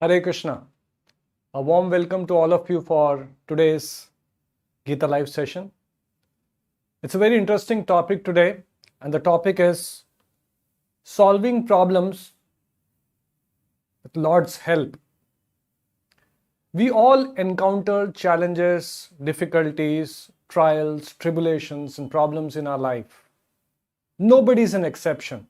Hare Krishna. A warm welcome to all of you for today's Gita live session. It's a very interesting topic today, and the topic is solving problems with Lord's help. We all encounter challenges, difficulties, trials, tribulations, and problems in our life. Nobody is an exception.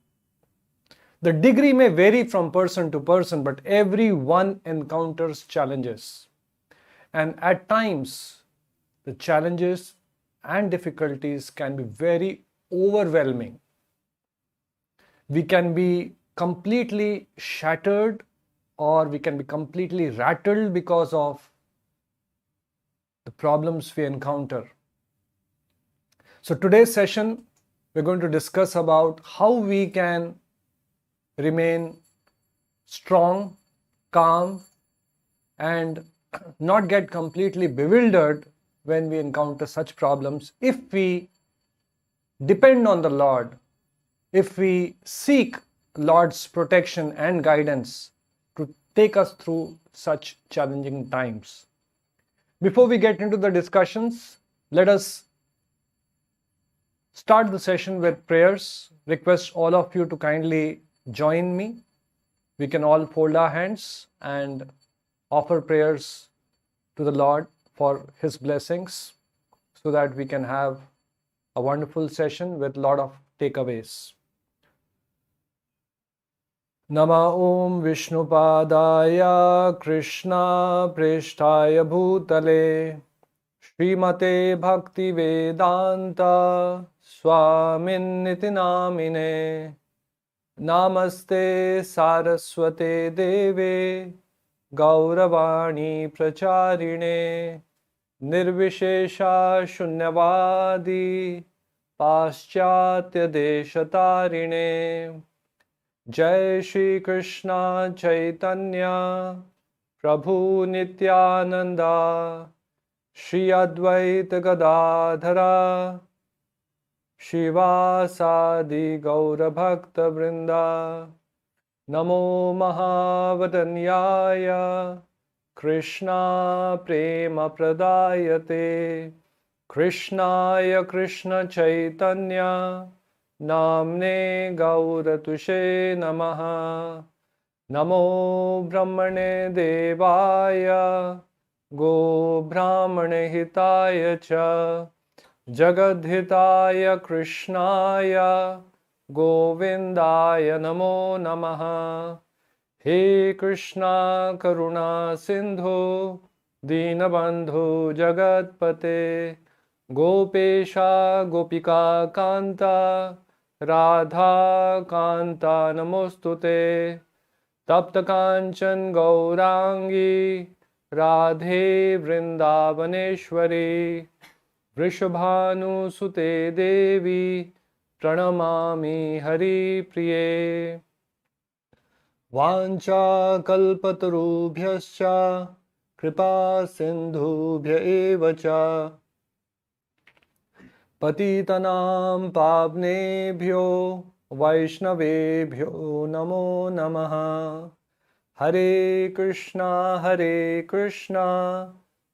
The degree may vary from person to person, but everyone encounters challenges. And at times, the challenges and difficulties can be very overwhelming. We can be completely shattered, or we can be completely rattled because of the problems we encounter. So today's session, we're going to discuss about how we can remain strong, calm, and not get completely bewildered when we encounter such problems if we depend on the Lord, if we seek Lord's protection and guidance to take us through such challenging times. Before we get into the discussions, let us start the session with prayers. Request all of you to kindly join me. We can all fold our hands and offer prayers to the Lord for His blessings so that we can have a wonderful session with a lot of takeaways. Nama Om Vishnupadaya Krishna Preshtaya Bhutale Srimate Bhakti Vedanta Swamin Niti Namine Namaste Saraswate Deve Gauravani Pracharine Nirvishesha Shunyavadi Paschatya Deshatarine Jai Shri Krishna Chaitanya Prabhu Nityananda Shri Advaita Gadadhara Shivasadi Gaura Bhakta Vrinda Namo Mahavadanyaya Krishna Prema Pradayate Krishnaya Krishna Chaitanya Namne Gaura Tushe Namaha Namo Brahmane Devaya Go Brahmane Hitaya Cha Jagadhitaya Krishnaya Govindaya Namo Namaha He Krishna Karuna Sindhu Dinabandhu Jagatpate Gopesha Gopika Kanta Radha Kanta Namostute Tapta Kanchan Gaurangi Radhe Vrindavaneshwari Vrishabhanu Sute Devi Pranamami Hari Priye Vancha Kalpatarubhyascha Kripa Sindhubhya Evacha Patitanam Pavnebhyo Vaishnavebhyo Namo Namaha Hare Krishna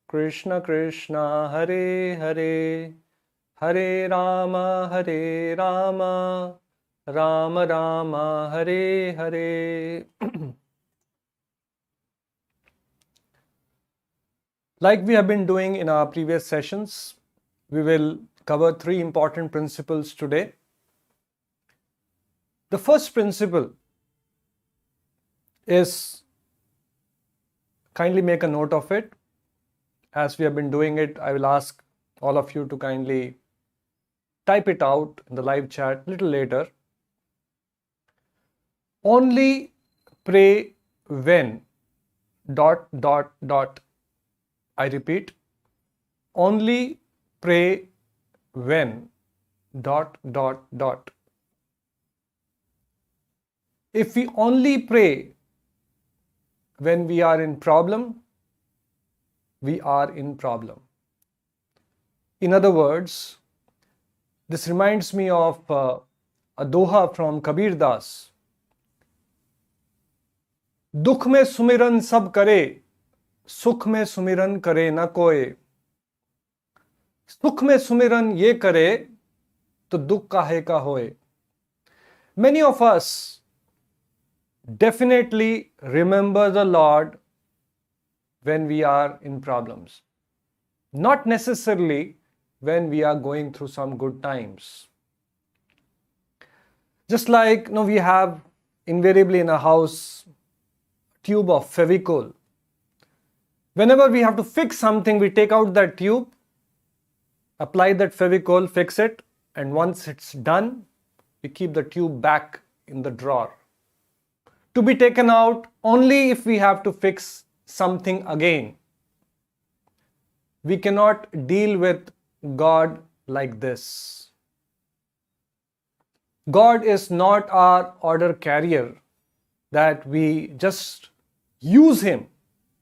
Krishna Krishna Hare Hare Hare Rama Rama Rama Hare Hare. Like we have been doing in our previous sessions, we will cover three important principles today. The first principle is, kindly make a note of it. As we have been doing it, I will ask all of you to kindly type it out in the live chat a little later. Only pray when ... I repeat, only pray when ... If we only pray when we are in problem, we are in problem. In other words, this reminds me of a doha from Kabir Das. दुख में सुमिरन सब करे, सुख में सुमिरन करे न कोई। सुख में सुमिरन ये करे, तो दुख काहे का होए। Many of us definitely remember the Lord when we are in problems, not necessarily when we are going through some good times. Just like we have invariably in a house tube of Fevicol. Whenever we have to fix something, we take out that tube, apply that Fevicol, fix it, and once it's done, we keep the tube back in the drawer, to be taken out only if we have to fix something again. We cannot deal with God like this. God is not our order carrier that we just use Him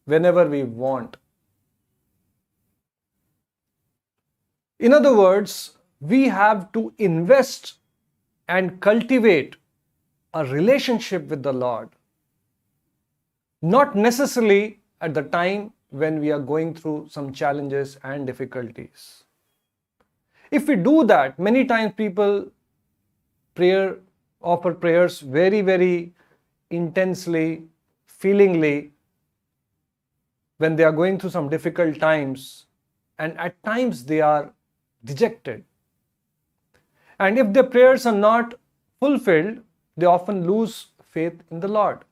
whenever we want. In other words, we have to invest and cultivate a relationship with the Lord, not necessarily at the time when we are going through some challenges and difficulties. If we do that, many times people offer prayers very, very intensely, feelingly, when they are going through some difficult times, and at times they are dejected. And if their prayers are not fulfilled, they often lose faith in the Lord.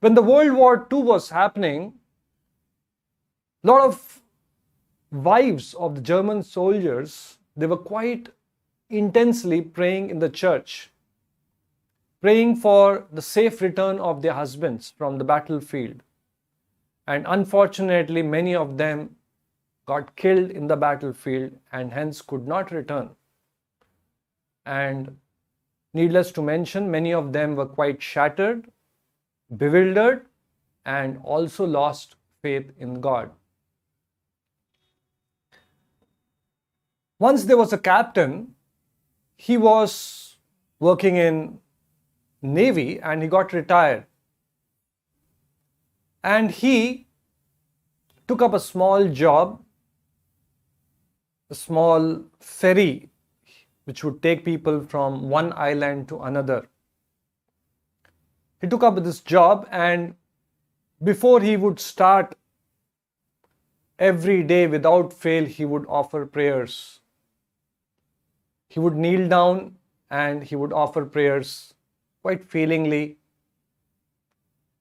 When the World War II was happening, a lot of wives of the German soldiers, they were quite intensely praying in the church, praying for the safe return of their husbands from the battlefield. And unfortunately, many of them got killed in the battlefield and hence could not return. And needless to mention, many of them were quite shattered, bewildered, and also lost faith in God. Once there was a captain, he was working in Navy and he got retired. And he took up a small job, a small ferry which would take people from one island to another. He took up this job, and before he would start, every day without fail he would offer prayers. He would kneel down and he would offer prayers quite feelingly.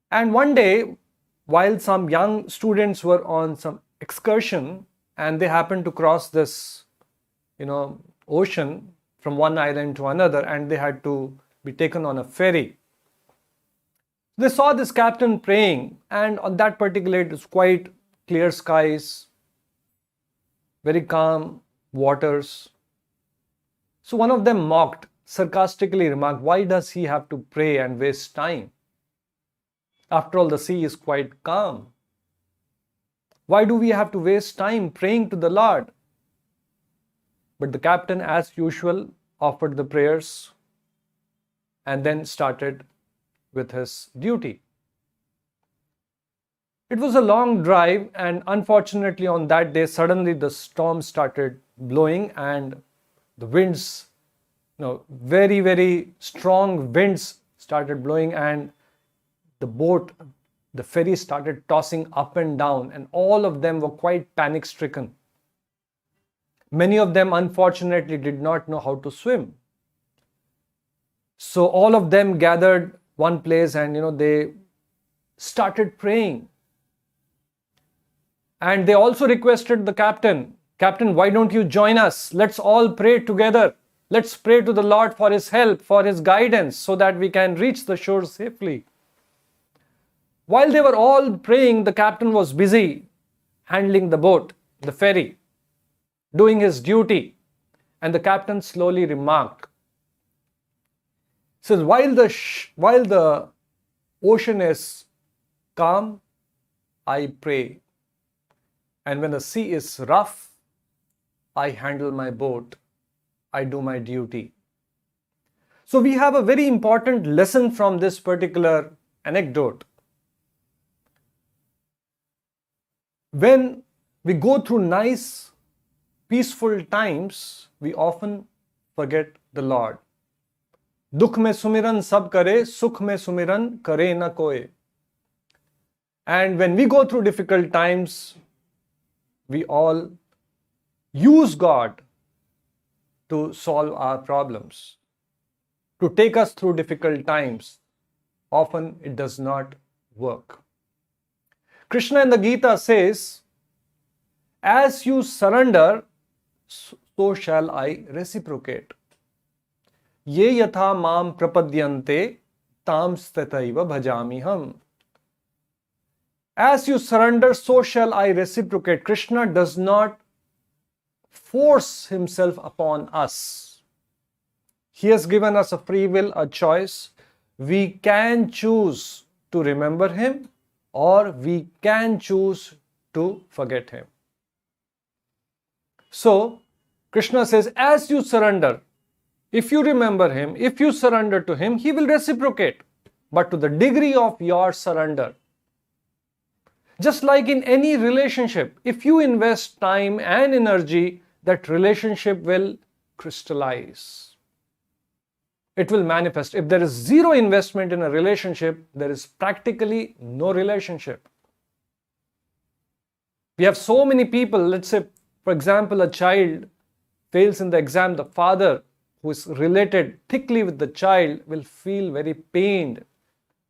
And one day, while some young students were on some excursion and they happened to cross this, ocean from one island to another, and they had to be taken on a ferry. They saw this captain praying, and on that particular day it was quite clear skies, very calm waters. So one of them sarcastically remarked, why does he have to pray and waste time? After all, the sea is quite calm. Why do we have to waste time praying to the Lord? But the captain, as usual, offered the prayers and then started with his duty. It was a long drive, and unfortunately on that day, suddenly the storm started blowing and the winds, very, very strong winds started blowing, and the ferry started tossing up and down, and all of them were quite panic-stricken. Many of them, unfortunately, did not know how to swim. So all of them gathered one place and, they started praying. And they also requested the captain, why don't you join us? Let's all pray together. Let's pray to the Lord for His help, for His guidance, so that we can reach the shore safely. While they were all praying, the captain was busy handling the boat, the ferry, doing his duty. And the captain slowly remarked, says, while the ocean is calm, I pray. And when the sea is rough, I handle my boat. I do my duty. So we have a very important lesson from this particular anecdote. When we go through nice, peaceful times, we often forget the Lord. दुख में सुमिरन सब करे, सुख में सुमिरन करे न कोई. And when we go through difficult times, we all use God to solve our problems, to take us through difficult times. Often it does not work. Krishna in the Gita says, as you surrender, so shall I reciprocate. Ye yatha mam prapadyante tam stataiva bhajami ham. As you surrender, so shall I reciprocate. Krishna does not force himself upon us. He has given us a free will, a choice. We can choose to remember him, or we can choose to forget him. So, Krishna says, as you surrender, if you remember him, if you surrender to him, he will reciprocate, but to the degree of your surrender. Just like in any relationship, if you invest time and energy, that relationship will crystallize. It will manifest. If there is zero investment in a relationship, there is practically no relationship. We have so many people, let's say, for example, a child fails in the exam, the father who is related thickly with the child will feel very pained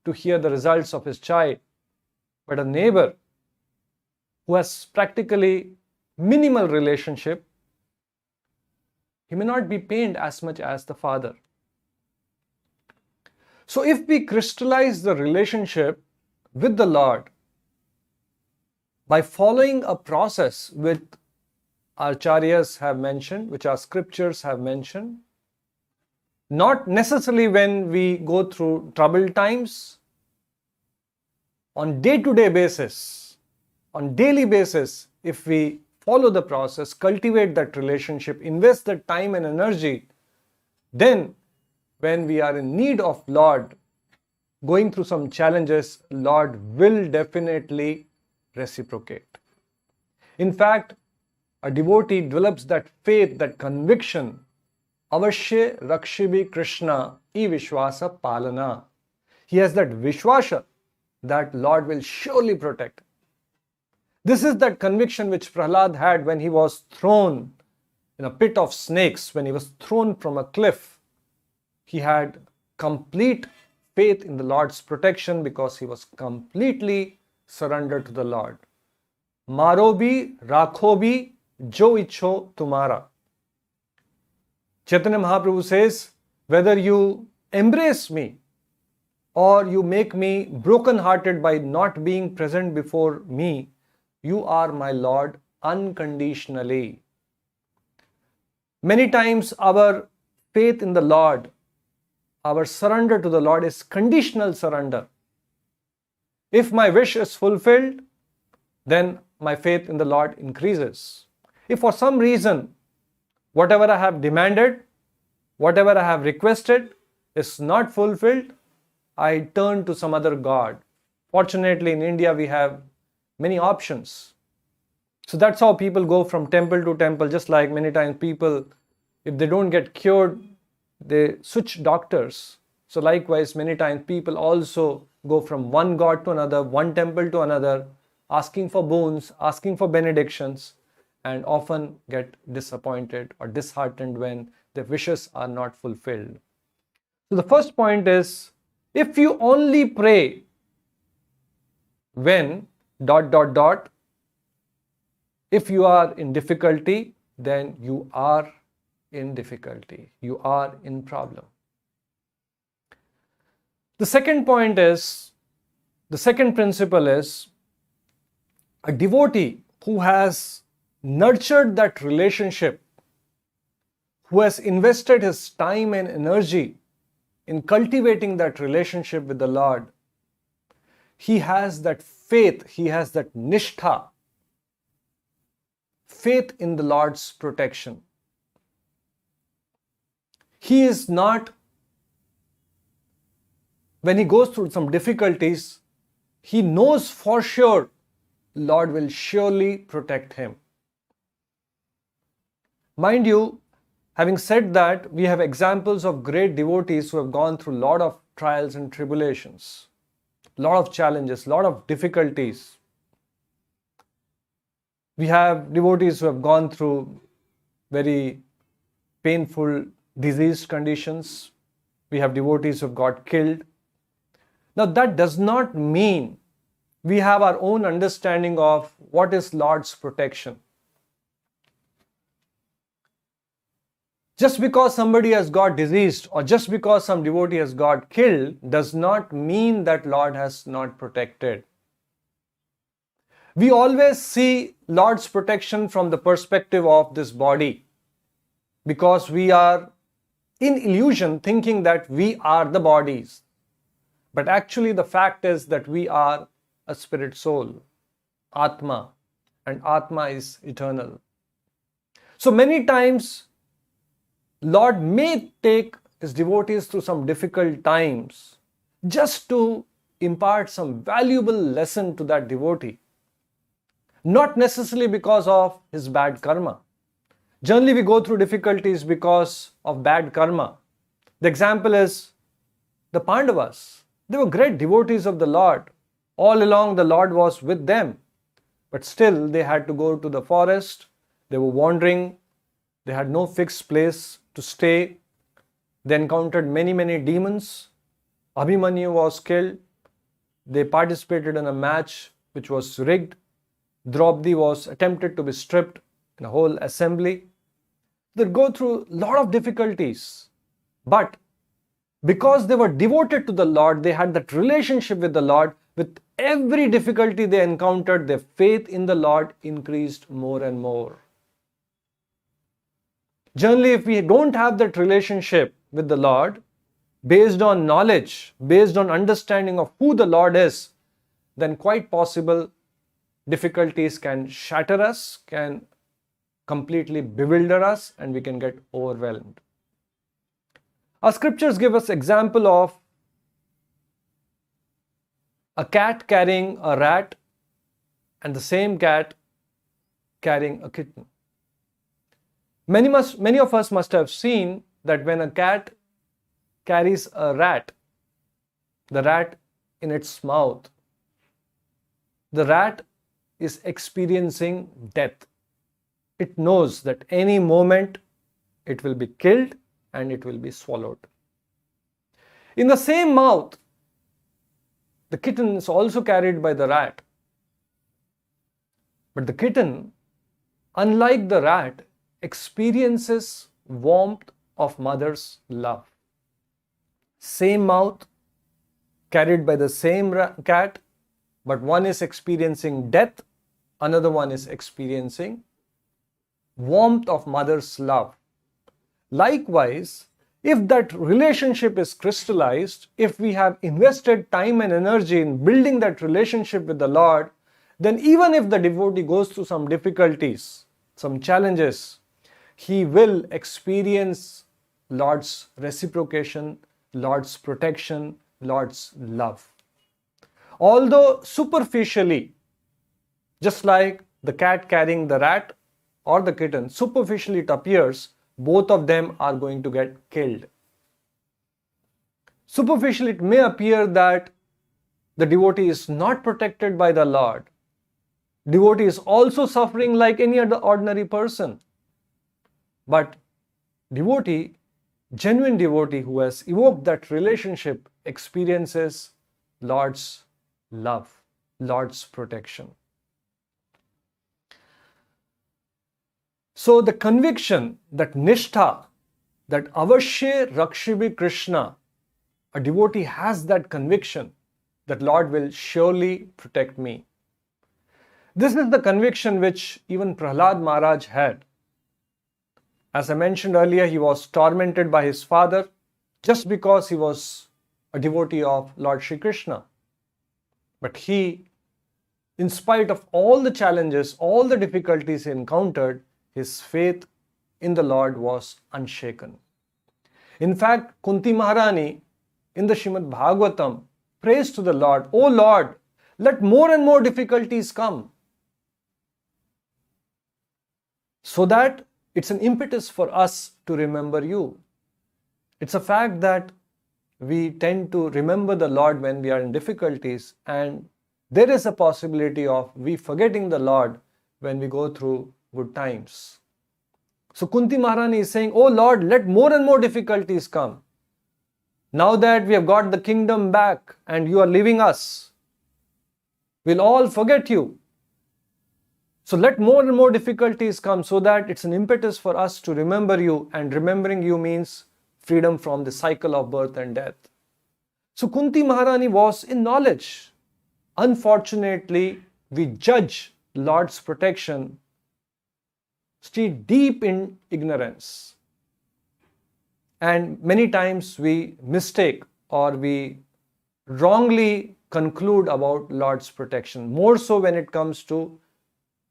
to hear the results of his child. But a neighbor who has practically minimal relationship, he may not be pained as much as the father. So if we crystallize the relationship with the Lord by following a process which our acharyas have mentioned, which our scriptures have mentioned, not necessarily when we go through troubled times, on day-to-day basis, on daily basis, if we follow the process, cultivate that relationship, invest the time and energy, then when we are in need of Lord, going through some challenges, Lord will definitely reciprocate. In fact, a devotee develops that faith, that conviction, avashya rakshibi Krishna I vishwasa palana. He has that vishwasa that Lord will surely protect. This is that conviction which Prahlad had when he was thrown in a pit of snakes, when he was thrown from a cliff. He had complete faith in the Lord's protection because he was completely surrendered to the Lord. Maro bhi, rakho bhi, jo ichho tumara. Chaitanya Mahaprabhu says, whether you embrace me or you make me broken-hearted by not being present before me, you are my Lord unconditionally. Many times our faith in the Lord, our surrender to the Lord is conditional surrender. If my wish is fulfilled, then my faith in the Lord increases. If for some reason, whatever I have demanded, whatever I have requested is not fulfilled, I turn to some other God. Fortunately, in India, we have many options. So that's how people go from temple to temple, just like many times people, if they don't get cured, they switch doctors. So likewise, many times people also go from one God to another, one temple to another, asking for boons, asking for benedictions, and often get disappointed or disheartened when their wishes are not fulfilled. So the first point is, if you only pray when ... if you are in difficulty, then you are in difficulty. You are in problem. The second point is, the second principle is, a devotee who has nurtured that relationship, who has invested his time and energy in cultivating that relationship with the Lord, he has that faith, he has that nishtha, faith in the Lord's protection. He is not when he goes through some difficulties, he knows for sure Lord will surely protect him. Mind you, having said that, we have examples of great devotees who have gone through a lot of trials and tribulations, a lot of challenges, a lot of difficulties. We have devotees who have gone through very painful disease conditions. We have devotees who have got killed. Now that does not mean we have our own understanding of what is Lord's protection. Just because somebody has got diseased or just because some devotee has got killed does not mean that Lord has not protected. We always see Lord's protection from the perspective of this body because we are in illusion thinking that we are the bodies. But actually the fact is that we are a spirit soul, Atma, and Atma is eternal. So many times Lord may take his devotees through some difficult times just to impart some valuable lesson to that devotee. Not necessarily because of his bad karma. Generally we go through difficulties because of bad karma. The example is the Pandavas. They were great devotees of the Lord. All along the Lord was with them. But still they had to go to the forest. They were wandering. They had no fixed place to stay. They encountered many demons. Abhimanyu was killed. They participated in a match which was rigged. Draupadi was attempted to be stripped in a whole assembly. They go through a lot of difficulties. But because they were devoted to the Lord, they had that relationship with the Lord. With every difficulty they encountered, their faith in the Lord increased more and more. Generally, if we don't have that relationship with the Lord, based on knowledge, based on understanding of who the Lord is, then quite possible difficulties can shatter us, can completely bewilder us, and we can get overwhelmed. Our scriptures give us example of a cat carrying a rat and the same cat carrying a kitten. Many of us must have seen that when a cat carries a rat, the rat in its mouth, the rat is experiencing death. It knows that any moment it will be killed and it will be swallowed. In the same mouth, the kitten is also carried by the rat. But the kitten, unlike the rat, experiences warmth of mother's love. Same mouth, carried by the same cat, but one is experiencing death, another one is experiencing warmth of mother's love. Likewise, if that relationship is crystallized, if we have invested time and energy in building that relationship with the Lord, then even if the devotee goes through some difficulties, some challenges, he will experience Lord's reciprocation, Lord's protection, Lord's love. Although superficially, just like the cat carrying the rat or the kitten, superficially it appears both of them are going to get killed. Superficially it may appear that the devotee is not protected by the Lord. Devotee is also suffering like any other ordinary person. But devotee, genuine devotee who has evoked that relationship experiences Lord's love, Lord's protection. So the conviction that nishtha, that avashya rakshibi Krishna, a devotee has that conviction that Lord will surely protect me. This is the conviction which even Prahlad Maharaj had. As I mentioned earlier, he was tormented by his father just because he was a devotee of Lord Shri Krishna. But he, in spite of all the challenges, all the difficulties he encountered, his faith in the Lord was unshaken. In fact, Kunti Maharani, in the Srimad Bhagavatam prays to the Lord, "O Lord, let more and more difficulties come," so that it's an impetus for us to remember you. It's a fact that we tend to remember the Lord when we are in difficulties, and there is a possibility of we forgetting the Lord when we go through good times. So Kunti Maharani is saying, "Oh Lord, let more and more difficulties come. Now that we have got the kingdom back and you are leaving us, we'll all forget you. So let more and more difficulties come so that it's an impetus for us to remember you, and remembering you means freedom from the cycle of birth and death." So Kunti Maharani was in knowledge. Unfortunately, we judge Lord's protection still deep in ignorance. And many times we mistake or we wrongly conclude about Lord's protection, more so when it comes to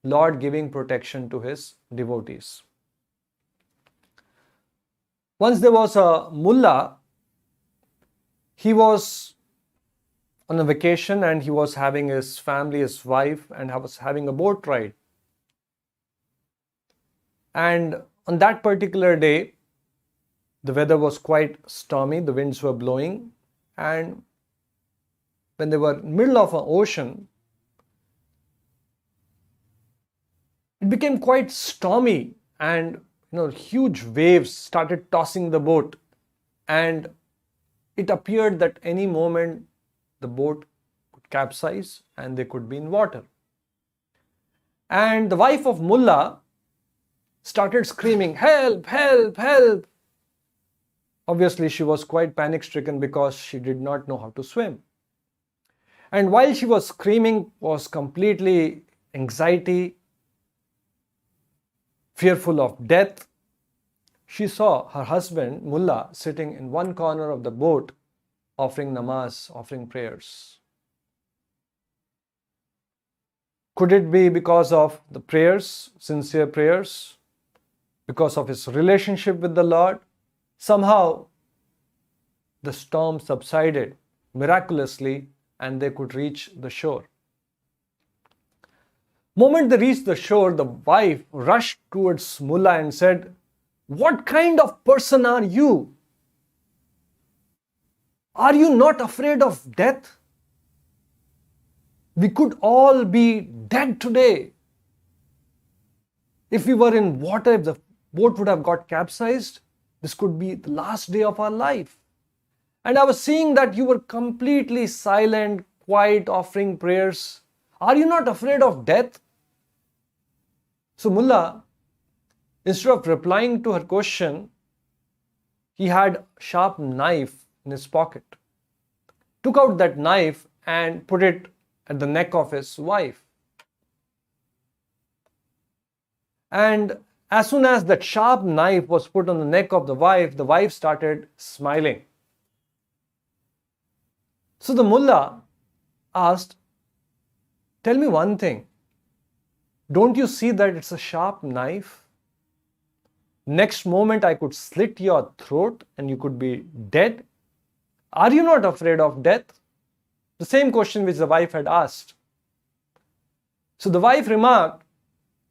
Lord giving protection to his devotees. Once there was a mullah. He was on a vacation and he was having his family, his wife, and was having a boat ride. And on that particular day, the weather was quite stormy, the winds were blowing, and when they were in the middle of an ocean, it became quite stormy, and huge waves started tossing the boat, and it appeared that any moment the boat could capsize and they could be in water. And the wife of Mullah started screaming, "Help, help, help!" Obviously, she was quite panic-stricken because she did not know how to swim. And while she was screaming, was completely anxiety, fearful of death, she saw her husband, Mullah, sitting in one corner of the boat, offering namaz, offering prayers. Could it be because of the prayers, sincere prayers? Because of his relationship with the Lord? Somehow, the storm subsided miraculously and they could reach the shore. Moment they reached the shore, the wife rushed towards Mullah and said, "What kind of person are you? Are you not afraid of death? We could all be dead today. If we were in water, if the boat would have got capsized, this could be the last day of our life. And I was seeing that you were completely silent, quiet, offering prayers. Are you not afraid of death?" So Mullah, instead of replying to her question, he had a sharp knife in his pocket, took out that knife and put it at the neck of his wife. And as soon as that sharp knife was put on the neck of the wife started smiling. So the mullah asked, "Tell me one thing. Don't you see that it's a sharp knife? Next moment I could slit your throat and you could be dead. Are you not afraid of death?" The same question which the wife had asked. So the wife remarked,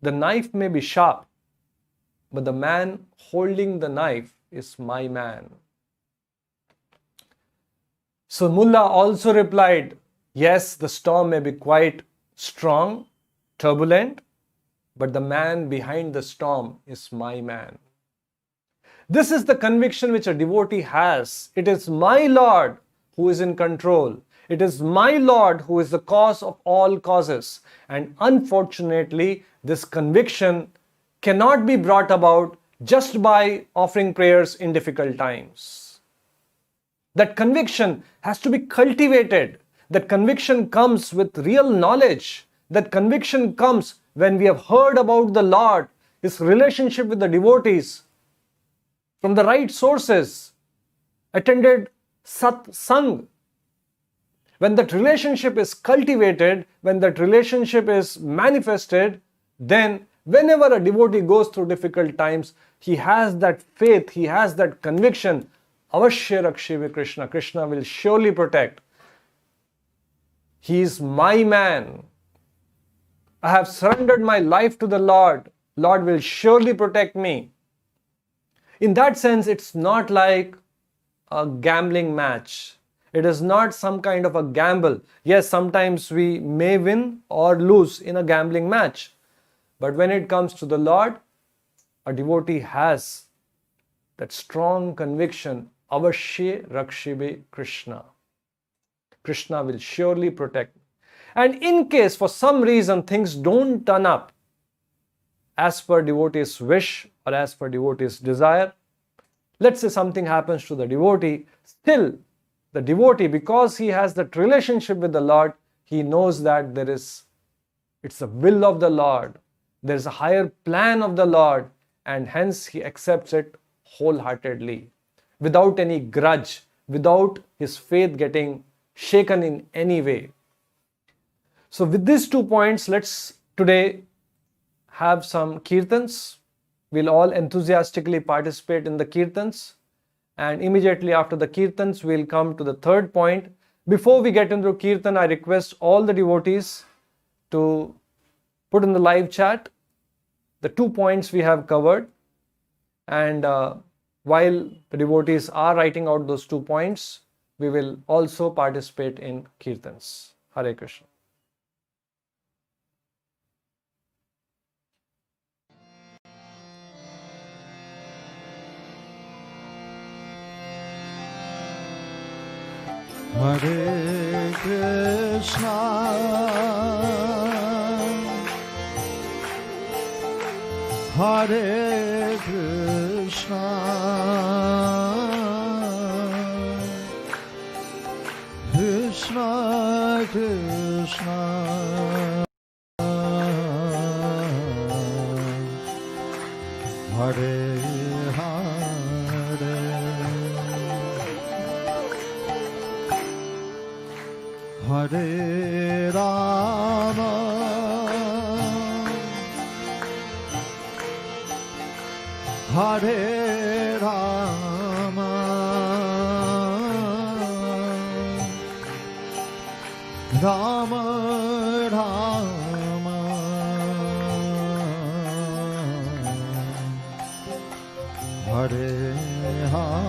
"The knife may be sharp, but the man holding the knife is my man." So Mullah also replied, "Yes, the storm may be quite strong, turbulent, but the man behind the storm is my man." This is the conviction which a devotee has. It is my Lord who is in control. It is my Lord who is the cause of all causes. And unfortunately, this conviction cannot be brought about just by offering prayers in difficult times. That conviction has to be cultivated. That conviction comes with real knowledge. That conviction comes when we have heard about the Lord, His relationship with the devotees, from the right sources, attended satsang. When that relationship is cultivated, when that relationship is manifested, then whenever a devotee goes through difficult times, he has that faith, he has that conviction, avashya rakshive Krishna. Krishna will surely protect. He is my man. I have surrendered my life to the Lord. Lord will surely protect me. In that sense, it's not like a gambling match. It is not some kind of a gamble. Yes, sometimes we may win or lose in a gambling match. But when it comes to the Lord, a devotee has that strong conviction, avashya rakshive Krishna. Krishna will surely protect me. And in case for some reason things don't turn up as per devotee's wish or as per devotee's desire, let's say something happens to the devotee, still the devotee, because he has that relationship with the Lord, he knows that it's the will of the Lord, there is a higher plan of the Lord, and hence he accepts it wholeheartedly, without any grudge, without his faith getting shaken in any way. So with these 2 points, let's today have some kirtans. We'll all enthusiastically participate in the kirtans. And immediately after the kirtans, we'll come to the 3rd point. Before we get into kirtan, I request all the devotees to put in the live chat the 2 points we have covered. And while the devotees are writing out those 2 points, we will also participate in kirtans. Hare Krishna. Hare Krishna, Hare Krishna, Krishna Krishna, Hare Hare Rama, Hare Rama, Rama Rama, Hare Hare.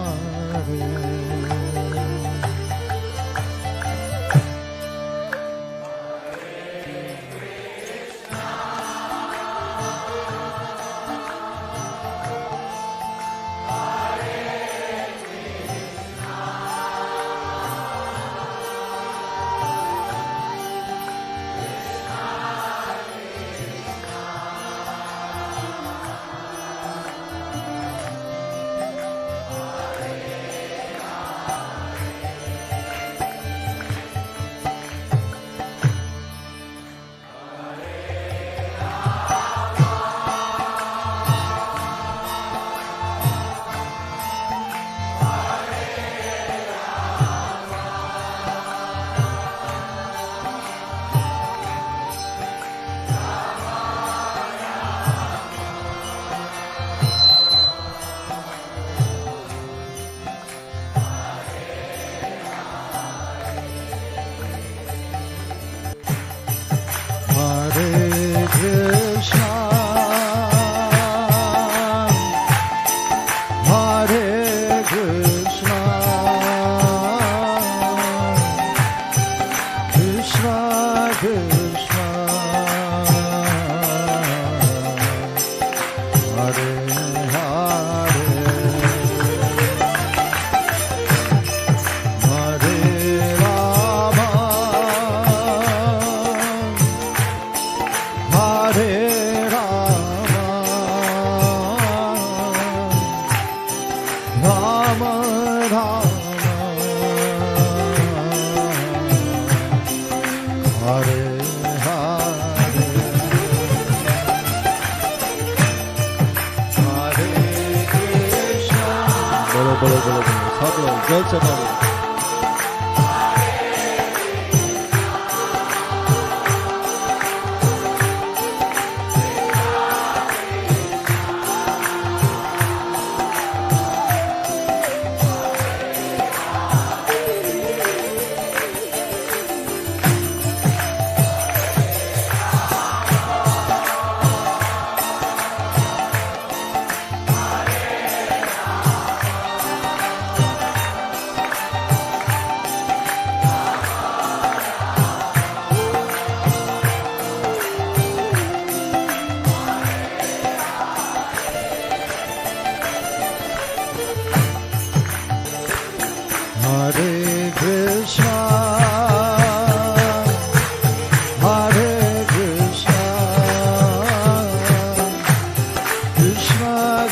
जय चैतन्य।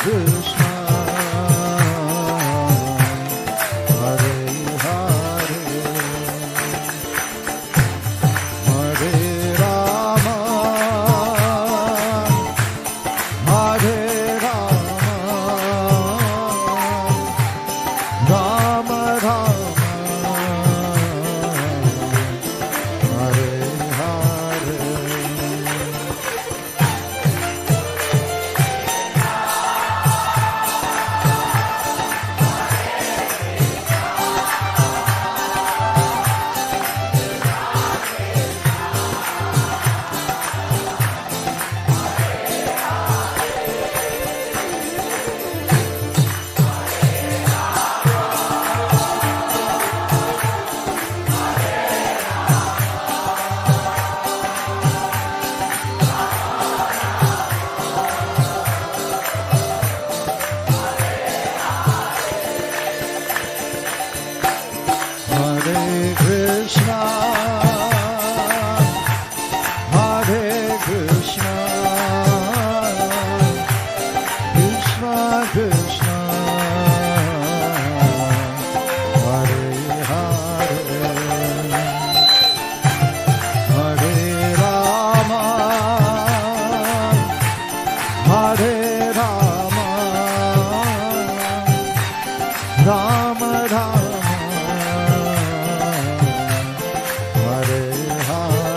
Krishna, Hare Hare, Hare Rama, Hare Rama, Rama Rama, Hare Hare. Hare Krishna, Hare Krishna, Krishna Krishna, Hare Hare, Hare Rama, Hare Rama, Rama Rama, Hare Hare.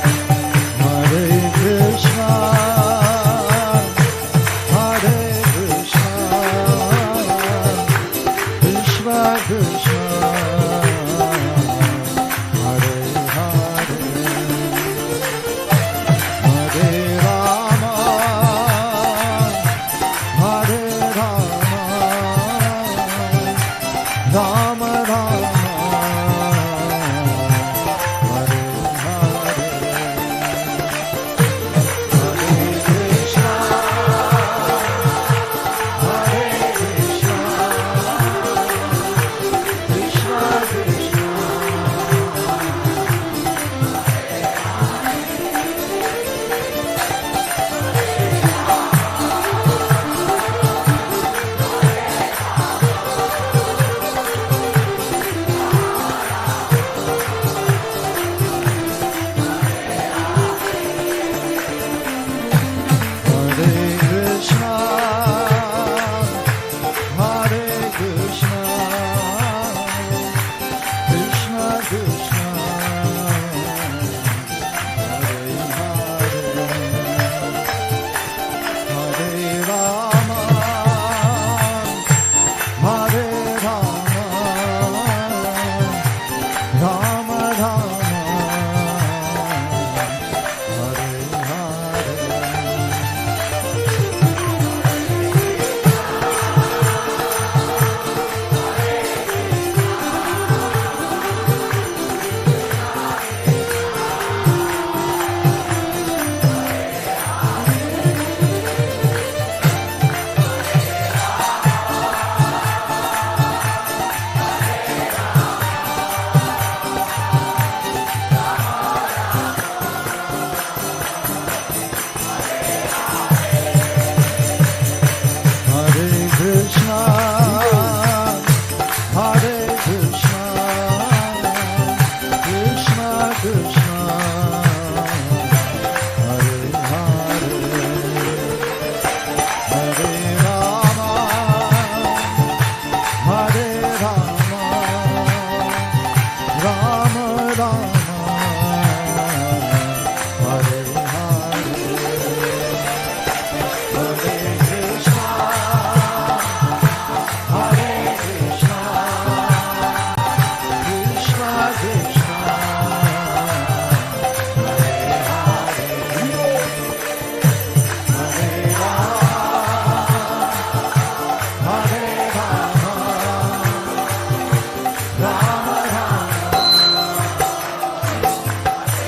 Hare Krishna, Hare Krishna, Krishna Krishna, Hare Hare, Hare Rama, Hare Rama, Rama Rama, Hare Hare. Hare Krishna, Hare Krishna, Krishna Krishna, Hare Krishna, Hare Krishna, Krishna Krishna, Hare Hare, Hare Rama, Hare Rama, Rama Rama, Hare Hare. Hare Krishna, Hare Krishna, Krishna Krishna, Hare Hare, Hare Rama, Hare Rama, Rama Rama, Hare Hare, Hare Krishna, Hare Krishna, Krishna Krishna,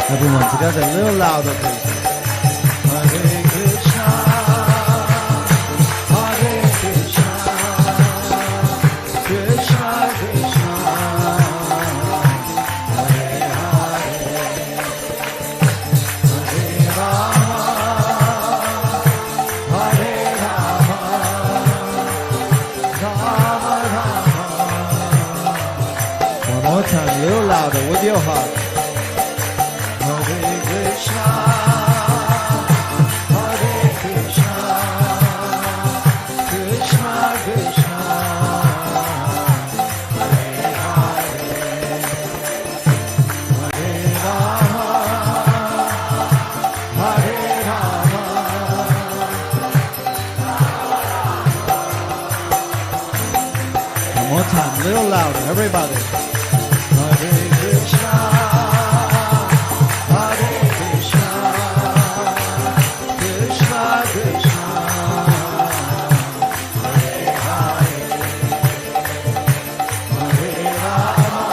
Everyone together, a little louder, please. Hare Krishna, Hare Krishna, Krishna Krishna, Hare Hare, Hare Rama, Hare Rama, Rama Rama. One more time, a little louder with your heart. Hare Krishna, Hare Krishna, Krishna Krishna, Hare Hare, Hare Rama, Hare Rama. One more time, a little louder, everybody. Hare Krishna, Hare Krishna, Krishna Krishna, Hare Hare, Hare Rama,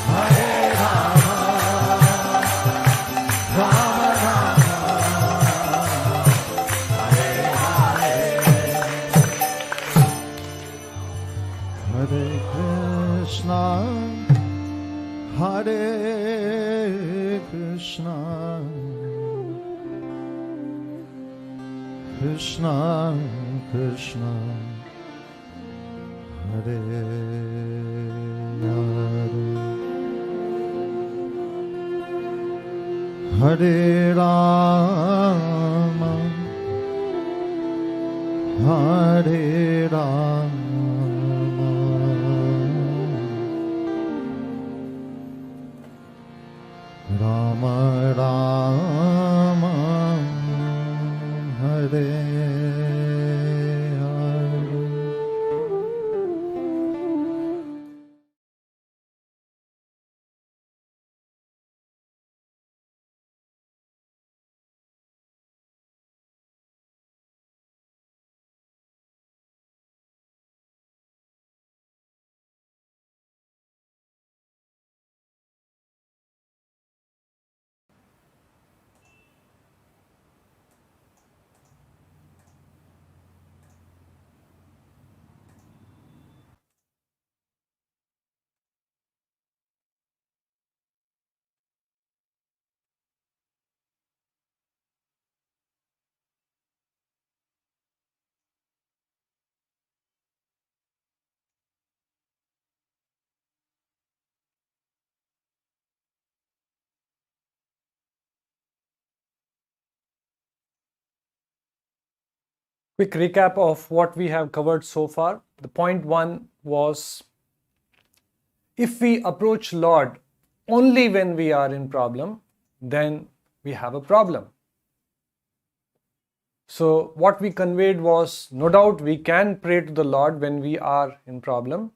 Hare Rama, Rama Rama, Hare Hare. Hare Krishna, Hare Krishna, Krishna Krishna, Hare Hare, Hare Rama, Hare Rama, Rama Rama, Hare Hare. Quick recap of what we have covered so far. The point one was, if we approach Lord only when we are in problem, then we have a problem. So what we conveyed was, no doubt we can pray to the Lord when we are in problem,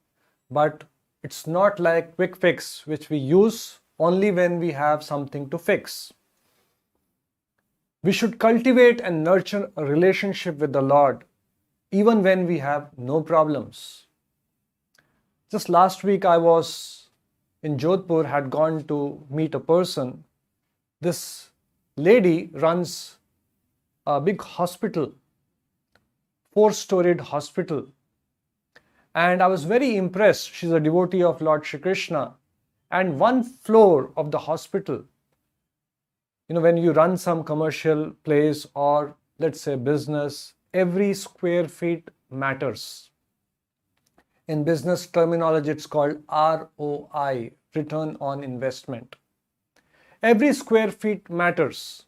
but it's not like quick fix which we use only when we have something to fix. We should cultivate and nurture a relationship with the Lord even when we have no problems. Just last week I was in Jodhpur, had gone to meet a person. This lady runs a big hospital, 4-storied hospital. And I was very impressed. She's a devotee of Lord Shri Krishna. And one floor of the hospital, when you run some commercial place or let's say business, every square feet matters. In business terminology, it's called ROI, return on investment. Every square feet matters.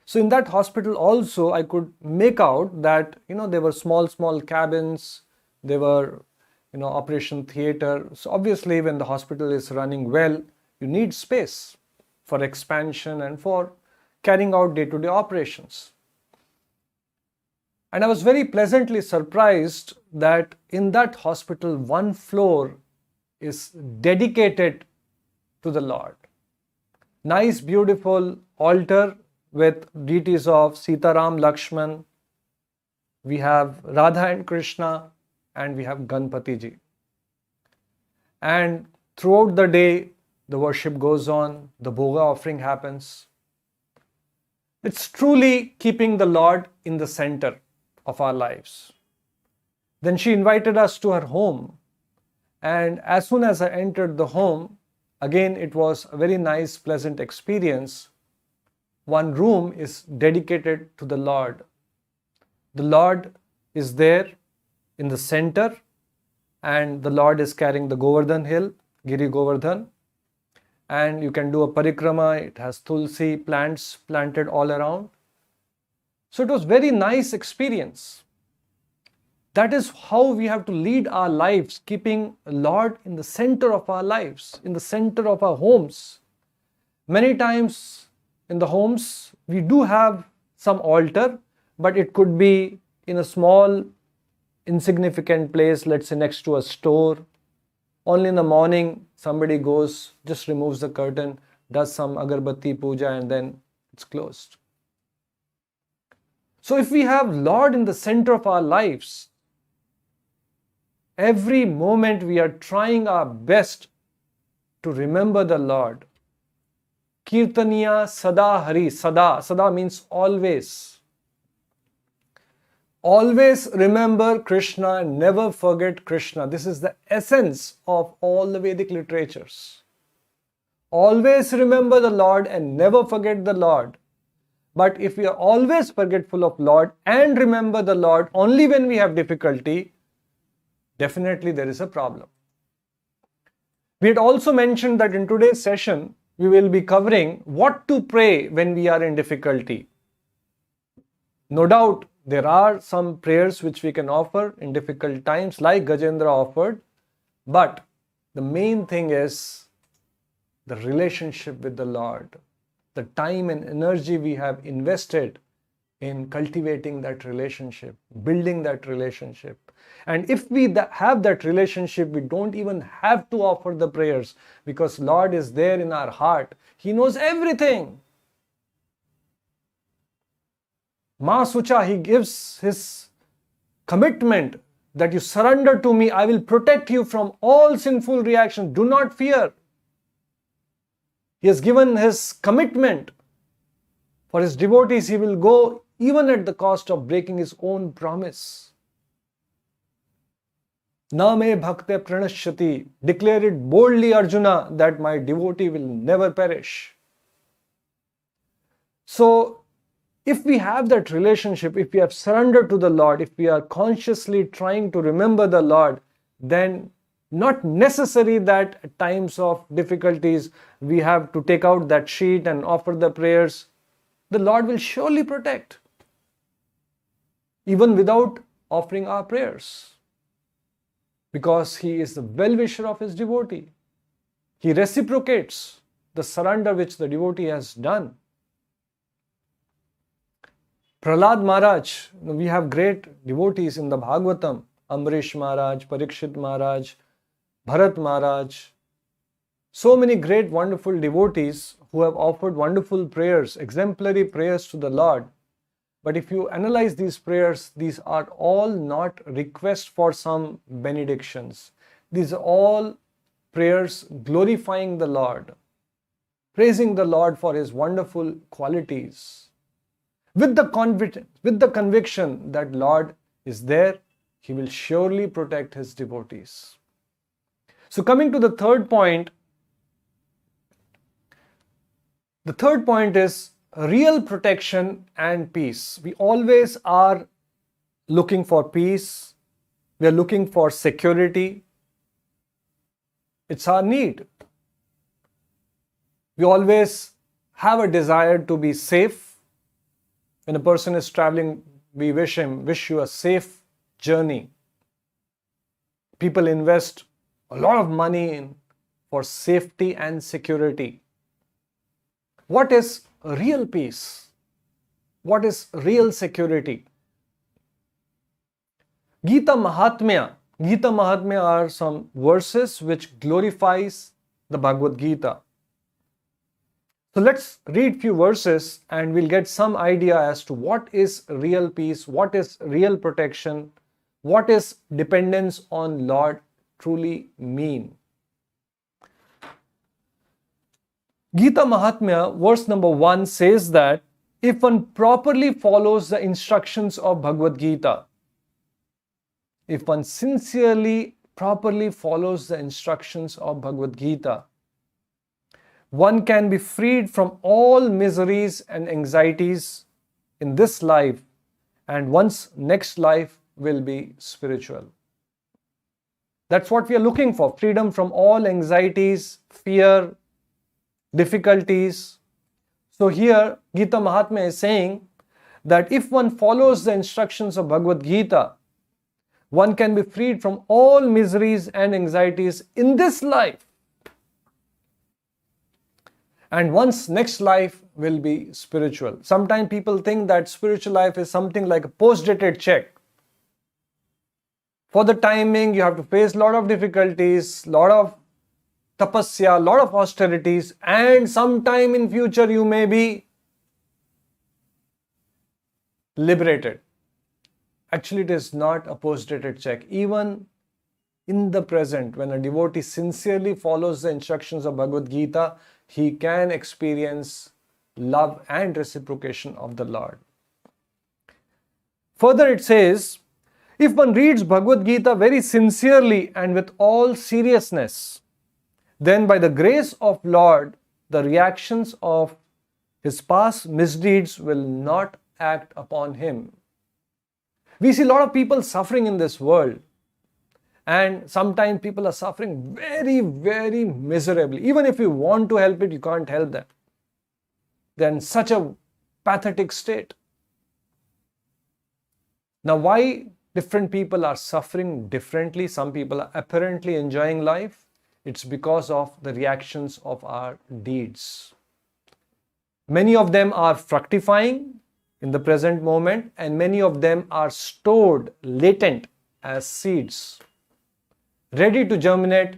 So in that hospital also, I could make out that, there were small cabins, there were, operation theater. So obviously when the hospital is running well, you need space for expansion and for carrying out day-to-day operations. And I was very pleasantly surprised that in that hospital, one floor is dedicated to the Lord. Nice, beautiful altar with deities of Sitaram, Lakshman. We have Radha and Krishna, and we have Ganpati ji. And throughout the day, the worship goes on, the bhoga offering happens. It's truly keeping the Lord in the center of our lives. Then she invited us to her home, and as soon as I entered the home, again it was a very nice, pleasant experience. One room is dedicated to the Lord. The Lord is there in the center, and the Lord is carrying the Govardhan hill, Giri Govardhan, and you can do a parikrama. It has tulsi plants planted all around. So it was very nice experience. That is how we have to lead our lives, keeping Lord in the center of our lives, in the center of our homes. Many times in the homes, we do have some altar, but it could be in a small, insignificant place, let's say next to a store. Only in the morning, somebody goes, just removes the curtain, does some agarbatti puja, and then it's closed. So if we have Lord in the center of our lives, every moment we are trying our best to remember the Lord. Kirtaniya sada hari, sada means always. Always remember Krishna and never forget Krishna. This is the essence of all the Vedic literatures. Always remember the Lord and never forget the Lord. But if we are always forgetful of Lord and remember the Lord only when we have difficulty, definitely there is a problem. We had also mentioned that in today's session, we will be covering what to pray when we are in difficulty. No doubt, there are some prayers which we can offer in difficult times, like Gajendra offered, but the main thing is the relationship with the Lord, the time and energy we have invested in cultivating that relationship, building that relationship. And if we have that relationship, we don't even have to offer the prayers, because Lord is there in our heart. He knows everything. Ma Sucha, He gives His commitment that you surrender to me, I will protect you from all sinful reactions. Do not fear. He has given His commitment. For His devotees, He will go even at the cost of breaking His own promise. Na me bhakte pranashyati. Declare it boldly, Arjuna, that my devotee will never perish. So, if we have that relationship, if we have surrendered to the Lord, if we are consciously trying to remember the Lord, then not necessary that at times of difficulties we have to take out that sheet and offer the prayers. The Lord will surely protect, even without offering our prayers, because He is the well-wisher of His devotee. He reciprocates the surrender which the devotee has done. Prahlad Maharaj, we have great devotees in the Bhagavatam. Amrish Maharaj, Parikshit Maharaj, Bharat Maharaj. So many great, wonderful devotees who have offered wonderful prayers, exemplary prayers to the Lord. But if you analyze these prayers, these are all not requests for some benedictions. These are all prayers glorifying the Lord, praising the Lord for His wonderful qualities, with the conviction that Lord is there, He will surely protect His devotees. So coming to the third point, the third point is real protection and peace. We always are looking for peace. We are looking for security. It's our need. We always have a desire to be safe. When a person is traveling, we wish you a safe journey. People invest a lot of money for safety and security. What is real peace? What is real security? Gita Mahatmya are some verses which glorifies the Bhagavad Gita. So let's read few verses and we'll get some idea as to what is real peace, what is real protection, what is dependence on Lord truly mean. Gita Mahatmya, verse number 1 says that if one properly follows the instructions of Bhagavad Gita, if one sincerely, properly follows the instructions of Bhagavad Gita, one can be freed from all miseries and anxieties in this life, and one's next life will be spiritual. That's what we are looking for, freedom from all anxieties, fear, difficulties. So here Gita Mahatmya is saying that if one follows the instructions of Bhagavad Gita, one can be freed from all miseries and anxieties in this life, and one's next life will be spiritual. Sometimes people think that spiritual life is something like a post-dated check. For the timing, you have to face a lot of difficulties, lot of tapasya, lot of austerities, and sometime in future you may be liberated. Actually, it is not a post-dated check. Even in the present, when a devotee sincerely follows the instructions of Bhagavad Gita, he can experience love and reciprocation of the Lord. Further it says, if one reads Bhagavad Gita very sincerely and with all seriousness, then by the grace of Lord, the reactions of his past misdeeds will not act upon him. We see a lot of people suffering in this world, and sometimes people are suffering very, very miserably. Even if you want to help it, you can't help them. They're in such a pathetic state. Now, why different people are suffering differently? Some people are apparently enjoying life. It's because of the reactions of our deeds. Many of them are fructifying in the present moment, and many of them are stored latent as seeds, ready to germinate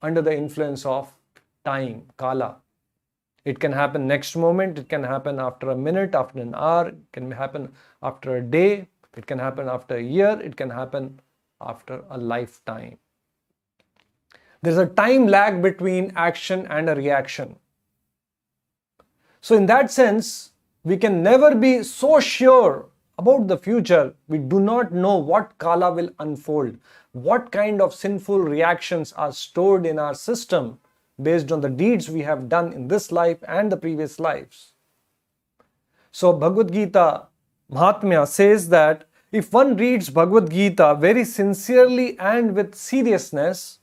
under the influence of time, kala. It can happen next moment, it can happen after a minute, after an hour, it can happen after a day, it can happen after a year, it can happen after a lifetime. There's a time lag between action and a reaction. So in that sense, we can never be so sure about the future. We do not know what kala will unfold, what kind of sinful reactions are stored in our system based on the deeds we have done in this life and the previous lives. So Bhagavad Gita Mahatmya says that if one reads Bhagavad Gita very sincerely and with seriousness,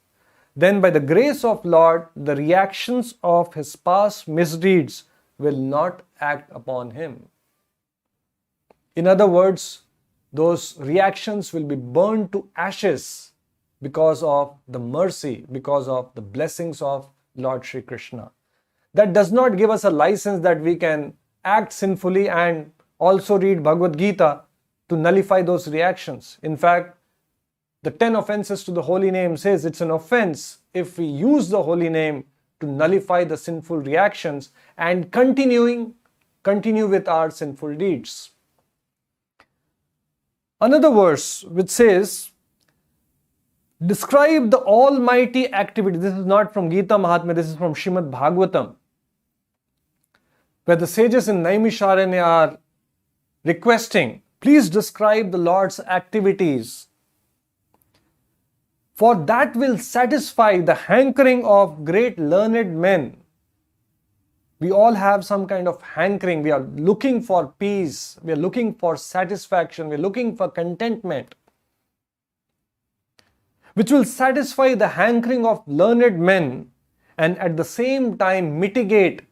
then by the grace of Lord, the reactions of his past misdeeds will not act upon him. In other words, those reactions will be burned to ashes because of the mercy, because of the blessings of Lord Shri Krishna. That does not give us a license that we can act sinfully and also read Bhagavad Gita to nullify those reactions. In fact, the 10 offenses to the holy name says it's an offense if we use the holy name to nullify the sinful reactions and continue with our sinful deeds. Another verse which says, describe the almighty activity. This is not from Gita Mahatmya, this is from Srimad Bhagavatam, where the sages in Naimisharanya are requesting, please describe the Lord's activities, for that will satisfy the hankering of great learned men. We all have some kind of hankering. We are looking for peace. We are looking for satisfaction. We are looking for contentment, which will satisfy the hankering of learned men and at the same time mitigate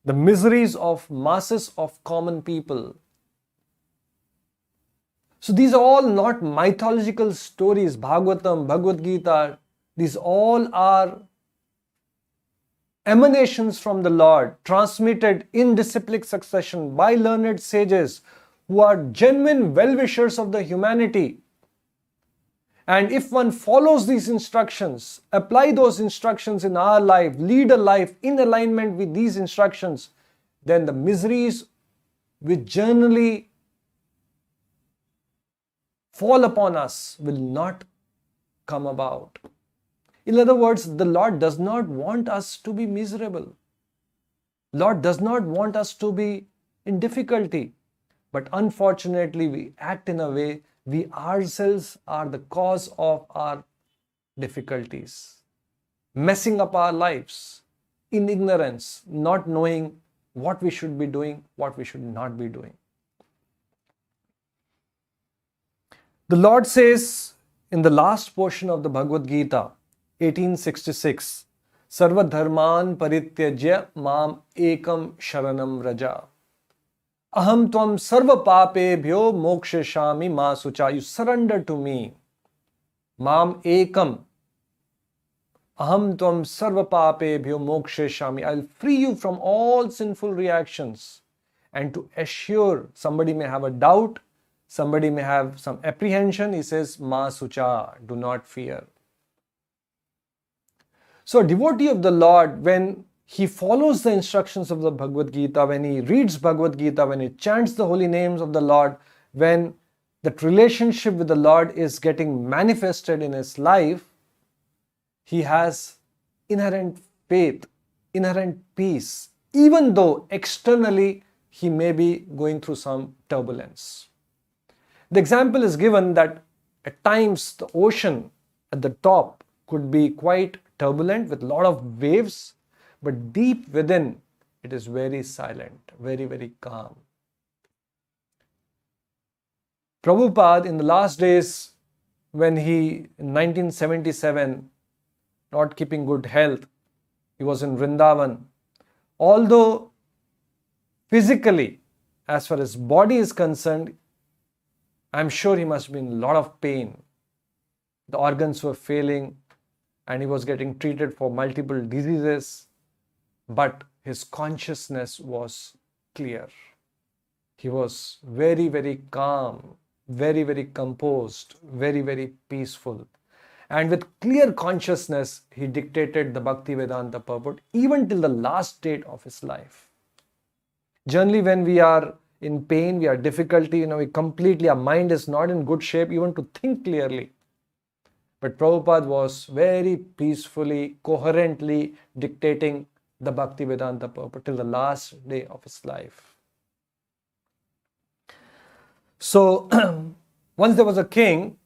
the miseries of masses of common people. So these are all not mythological stories, Bhagavatam, Bhagavad Gita. These all are emanations from the Lord, transmitted in disciplic succession by learned sages who are genuine well-wishers of the humanity. And if one follows these instructions, apply those instructions in our life, lead a life in alignment with these instructions, then the miseries which generally fall upon us will not come about. In other words, the Lord does not want us to be miserable. Lord does not want us to be in difficulty. But unfortunately, we act in a way we ourselves are the cause of our difficulties, messing up our lives in ignorance, not knowing what we should be doing, what we should not be doing. The Lord says in the last portion of the Bhagavad Gita, 1866, Sarva dharman parityajya mam ekam sharanam raja. Aham tvam sarva papebhyo mokshashami ma sucha. You surrender to me. Mam ekam. Aham tvam sarva papebhyo mokshashami. I'll free you from all sinful reactions. And to assure, somebody may have a doubt, somebody may have some apprehension, he says, ma sucha, do not fear. So a devotee of the Lord, when he follows the instructions of the Bhagavad Gita, when he reads Bhagavad Gita, when he chants the holy names of the Lord, when that relationship with the Lord is getting manifested in his life, he has inherent faith, inherent peace, even though externally he may be going through some turbulence. The example is given that at times the ocean at the top could be quite turbulent with a lot of waves, but deep within it is very silent, very, very calm. Prabhupada, in the last days, when he, in 1977, not keeping good health, he was in Vrindavan. Although physically, as far as body is concerned, I'm sure he must be in a lot of pain. The organs were failing and he was getting treated for multiple diseases, but his consciousness was clear. He was very, very calm, very, very composed, very, very peaceful. And with clear consciousness, he dictated the Bhaktivedanta purport even till the last date of his life. Generally, when we are in pain, we are difficulty, our mind is not in good shape even to think clearly. But Prabhupada was very peacefully, coherently dictating the Bhaktivedanta purport till the last day of his life. So, once there was a king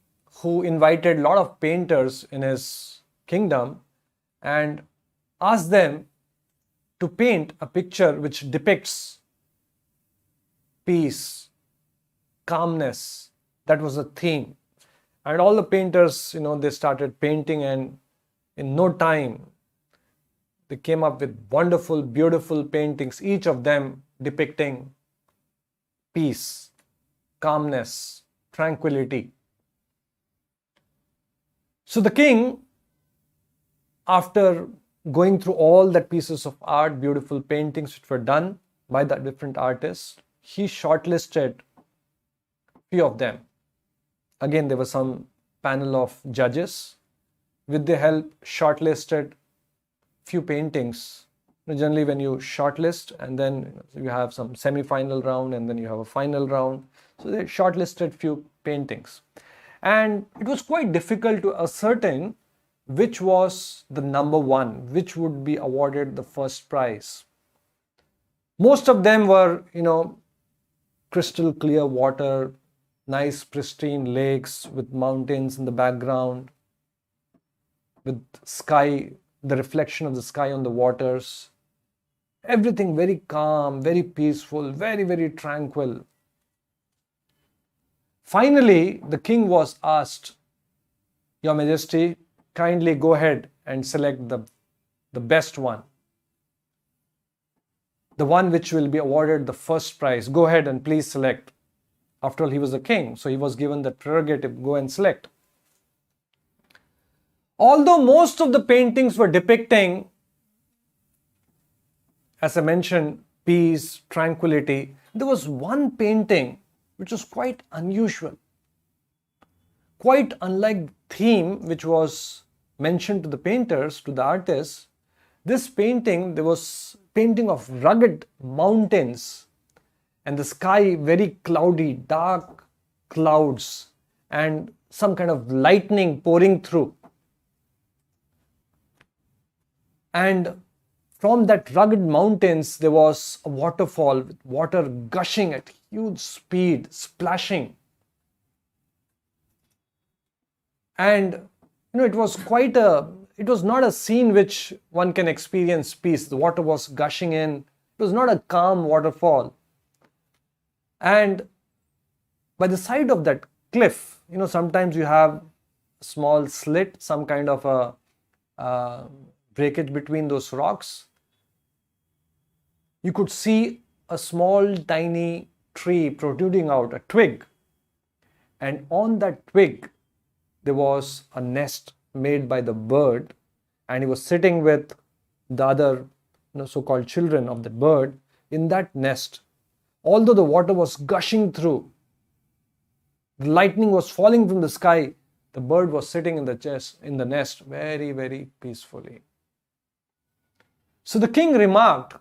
who invited a lot of painters in his kingdom and asked them to paint a picture which depicts peace, calmness. That was the theme. And all the painters, they started painting, and in no time, they came up with wonderful, beautiful paintings, each of them depicting peace, calmness, tranquility. So the king, after going through all that pieces of art, beautiful paintings which were done by the different artists, he shortlisted few of them. Again, there was some panel of judges. With their help, shortlisted few paintings. Generally, when you shortlist and then you have some semi-final round and then you have a final round. So they shortlisted few paintings. And it was quite difficult to ascertain which was the number one, which would be awarded the first prize. Most of them were, crystal clear water, nice pristine lakes with mountains in the background, with sky, the reflection of the sky on the waters. Everything very calm, very peaceful, very, very tranquil. Finally, the king was asked, Your Majesty, kindly go ahead and select the best one. The one which will be awarded the first prize. Go ahead and please select. After all, he was a king, so he was given the prerogative, go and select. Although most of the paintings were depicting, as I mentioned, peace, tranquility, there was one painting which was quite unusual. Quite unlike the theme which was mentioned to the painters, to the artists. This painting, there was painting of rugged mountains and the sky very cloudy, dark clouds and some kind of lightning pouring through. And from that rugged mountains, there was a waterfall with water gushing at huge speed, splashing. And it was it was not a scene which one can experience peace. The water was gushing in. It was not a calm waterfall. And by the side of that cliff, sometimes you have a small slit, some kind of a breakage between those rocks. You could see a small tiny tree protruding out, a twig. And on that twig, there was a nest made by the bird, and he was sitting with the other so-called children of the bird in that nest. Although the water was gushing through, the lightning was falling from the sky, the bird was sitting in the nest very, very peacefully. So the king remarked,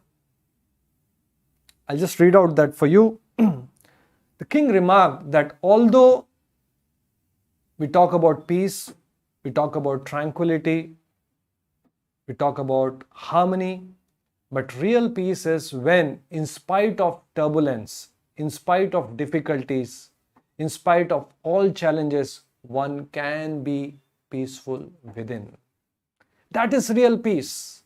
I'll just read out that for you. The king remarked that although we talk about peace, we talk about tranquility, we talk about harmony, but real peace is when, in spite of turbulence, in spite of difficulties, in spite of all challenges, one can be peaceful within. That is real peace.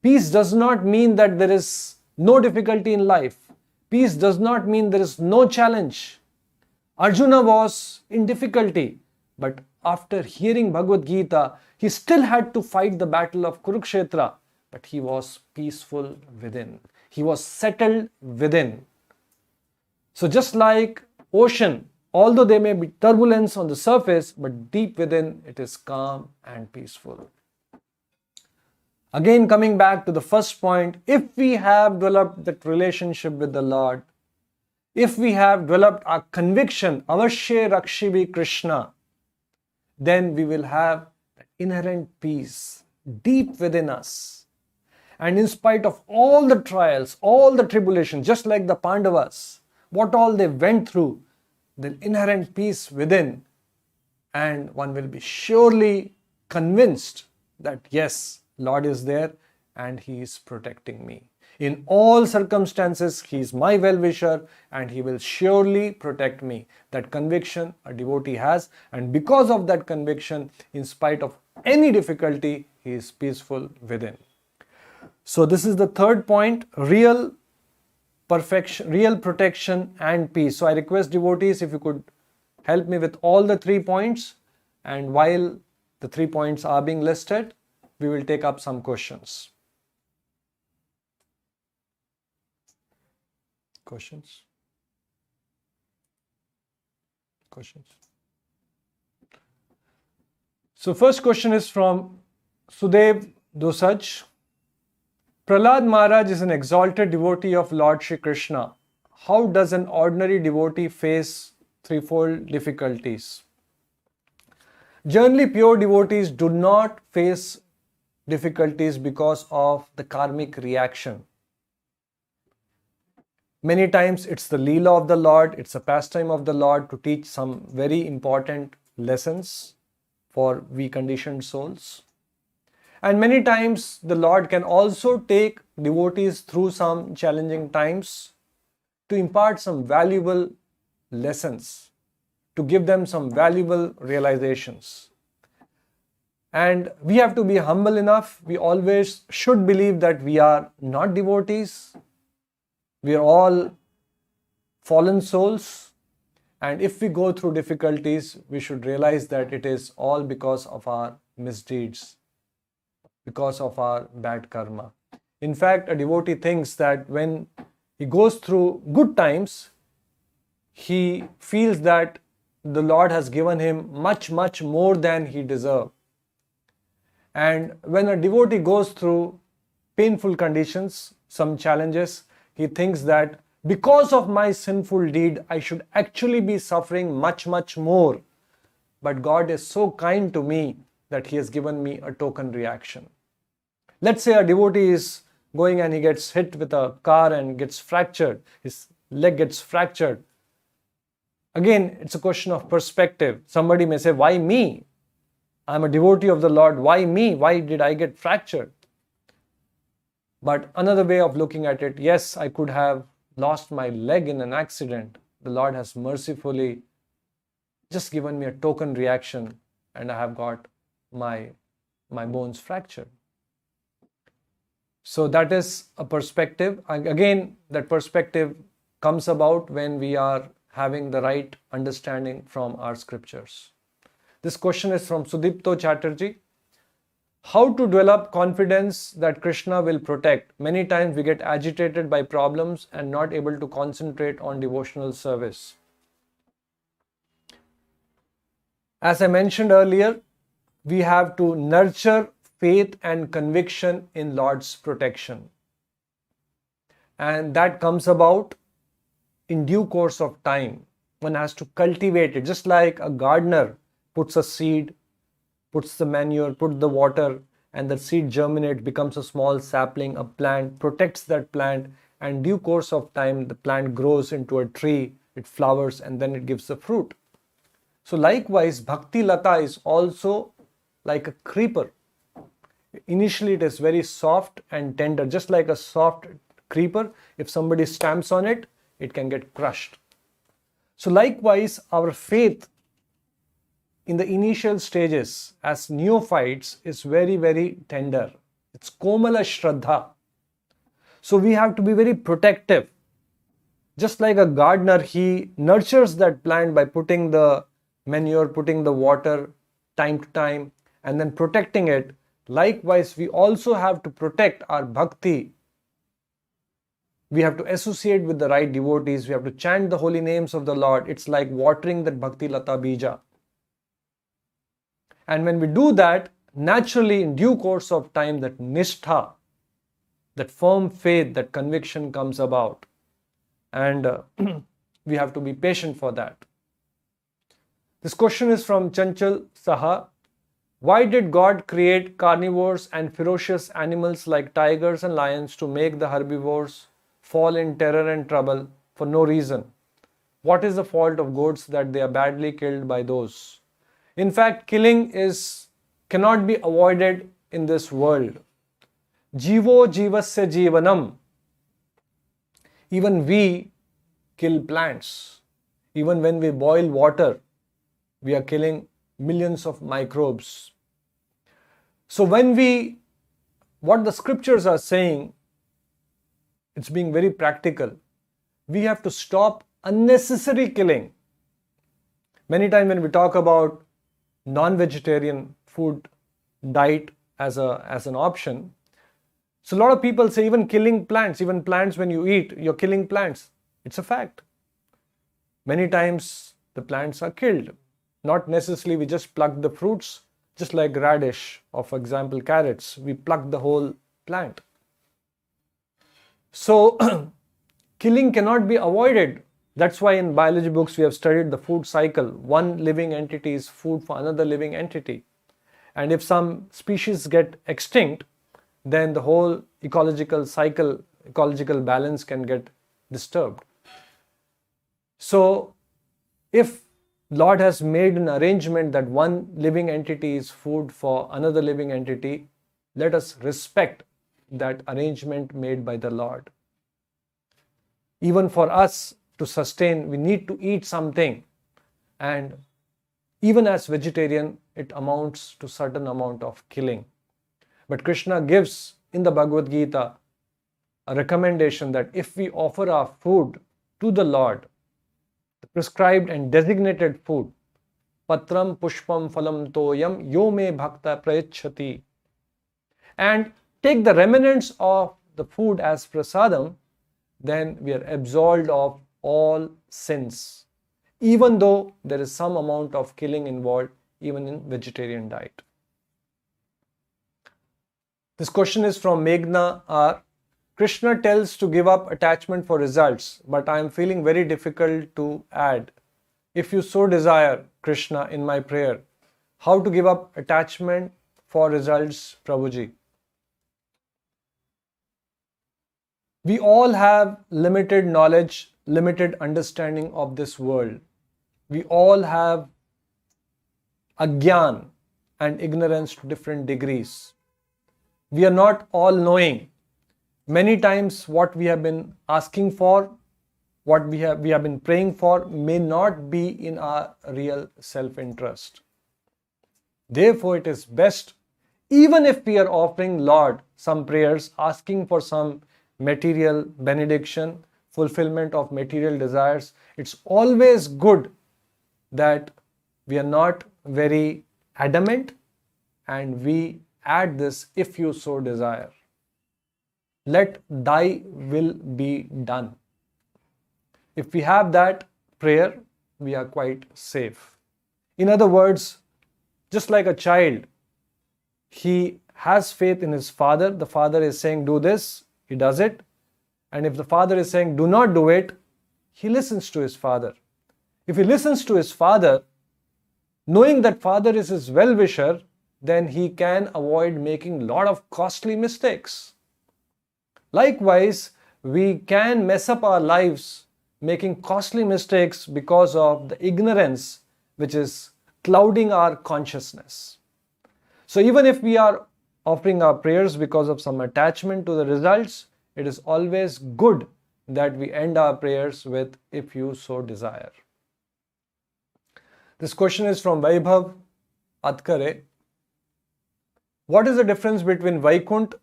Peace does not mean that there is no difficulty in life. Peace does not mean there is no challenge. Arjuna was in difficulty, but after hearing Bhagavad Gita, he still had to fight the battle of Kurukshetra, but he was peaceful within. He was settled within. So just like ocean, although there may be turbulence on the surface, but deep within it is calm and peaceful. Again, coming back to the first point, if we have developed that relationship with the Lord, if we have developed our conviction, avashya rakshibi Krishna, then we will have inherent peace deep within us. And in spite of all the trials, all the tribulations, just like the Pandavas, what all they went through, the inherent peace within, and one will be surely convinced that yes, Lord is there and He is protecting me. In all circumstances, He is my well-wisher and He will surely protect me. That conviction a devotee has, and because of that conviction, in spite of any difficulty, he is peaceful within. So this is the third point, real perfection, real protection and peace. So I request devotees, if you could help me with all the 3 points, and while the 3 points are being listed, we will take up some questions. Questions? So first question is from Sudev Dosaj. Prahlad Maharaj is an exalted devotee of Lord Shri Krishna. How does an ordinary devotee face threefold difficulties? Generally, pure devotees do not face difficulties because of the karmic reaction. Many times it's the Leela of the Lord, it's a pastime of the Lord to teach some very important lessons for weak conditioned souls. And many times the Lord can also take devotees through some challenging times to impart some valuable lessons, to give them some valuable realizations. And we have to be humble enough. We always should believe that we are not devotees. We are all fallen souls. And if we go through difficulties, we should realize that it is all because of our misdeeds, because of our bad karma. In fact, a devotee thinks that when he goes through good times, he feels that the Lord has given him much, much more than he deserved. And when a devotee goes through painful conditions, some challenges, he thinks that because of my sinful deed, I should actually be suffering much, much more. But God is so kind to me that He has given me a token reaction. Let's say a devotee is going and he gets hit with a car and gets fractured. His leg gets fractured. Again, it's a question of perspective. Somebody may say, why me? I'm a devotee of the Lord. Why me? Why did I get fractured? But another way of looking at it, yes, I could have lost my leg in an accident. The Lord has mercifully just given me a token reaction and I have got my bones fractured. So that is a perspective. Again, that perspective comes about when we are having the right understanding from our scriptures. This question is from Sudipto Chatterjee. How to develop confidence that Krishna will protect? Many times we get agitated by problems and not able to concentrate on devotional service. As I mentioned earlier, we have to nurture faith and conviction in Lord's protection. And that comes about in due course of time. One has to cultivate it, just like a gardener puts a seed, puts the manure, puts the water, and the seed germinates, becomes a small sapling, a plant, protects that plant, and due course of time, the plant grows into a tree, it flowers, and then it gives the fruit. So likewise, Bhakti Lata is also like a creeper. Initially, it is very soft and tender, just like a soft creeper. If somebody stamps on it, it can get crushed. So likewise, our faith in the initial stages as neophytes is very, very tender. It's Komala Shraddha. So we have to be very protective. Just like a gardener, he nurtures that plant by putting the manure, putting the water time to time, and then protecting it. Likewise, we also have to protect our bhakti. We have to associate with the right devotees. We have to chant the holy names of the Lord. It's like watering that Bhakti Lata Bija. And when we do that, naturally in due course of time, that nishtha, that firm faith, that conviction comes about. And we have to be patient for that. This question is from Chanchal Saha. Why did God create carnivores and ferocious animals like tigers and lions to make the herbivores fall in terror and trouble for no reason? What is the fault of goats that they are badly killed by those? In fact, killing cannot be avoided in this world. Jivo jivasya jivanam. Even we kill plants. Even when we boil water, we are killing millions of microbes. So what the scriptures are saying, it's being very practical. We have to stop unnecessary killing. Many times when we talk about non-vegetarian food diet as an option, so a lot of people say even killing plants, even plants when you eat, you're killing plants. It's a fact. Many times the plants are killed. Not necessarily we just pluck the fruits, just like radish or for example carrots, we pluck the whole plant. So killing cannot be avoided. That's why in biology books we have studied the food cycle. One living entity is food for another living entity. And if some species get extinct, then the whole ecological cycle, ecological balance can get disturbed. So if Lord has made an arrangement that one living entity is food for another living entity, let us respect that arrangement made by the Lord. Even for us to sustain, we need to eat something. And even as vegetarian, it amounts to certain amount of killing. But Krishna gives in the Bhagavad Gita a recommendation that if we offer our food to the Lord, the prescribed and designated food, patram pushpam phalam toyam yo me bhakta prayachati, and take the remnants of the food as prasadam, then we are absolved of all sins, even though there is some amount of killing involved even in vegetarian diet. This question is from Meghna R. Krishna tells to give up attachment for results, but I am feeling very difficult to add. If you so desire, Krishna, in my prayer, how to give up attachment for results, Prabhuji? We all have limited knowledge, limited understanding of this world. We all have agyan and ignorance to different degrees. We are not all knowing. Many times what we have been asking for, what we have been praying for may not be in our real self-interest. Therefore, it is best, even if we are offering Lord some prayers, asking for some material benediction, fulfillment of material desires, it's always good that we are not very adamant and we add this, if you so desire. Let thy will be done. If we have that prayer, we are quite safe. In other words, just like a child, he has faith in his father. The father is saying, do this, he does it. And if the father is saying, do not do it, he listens to his father. If he listens to his father, knowing that father is his well-wisher, then he can avoid making a lot of costly mistakes. Likewise, we can mess up our lives making costly mistakes because of the ignorance which is clouding our consciousness. So even if we are offering our prayers because of some attachment to the results, it is always good that we end our prayers with, if you so desire. This question is from Vaibhav Adkare. What is the difference between Vaikunt,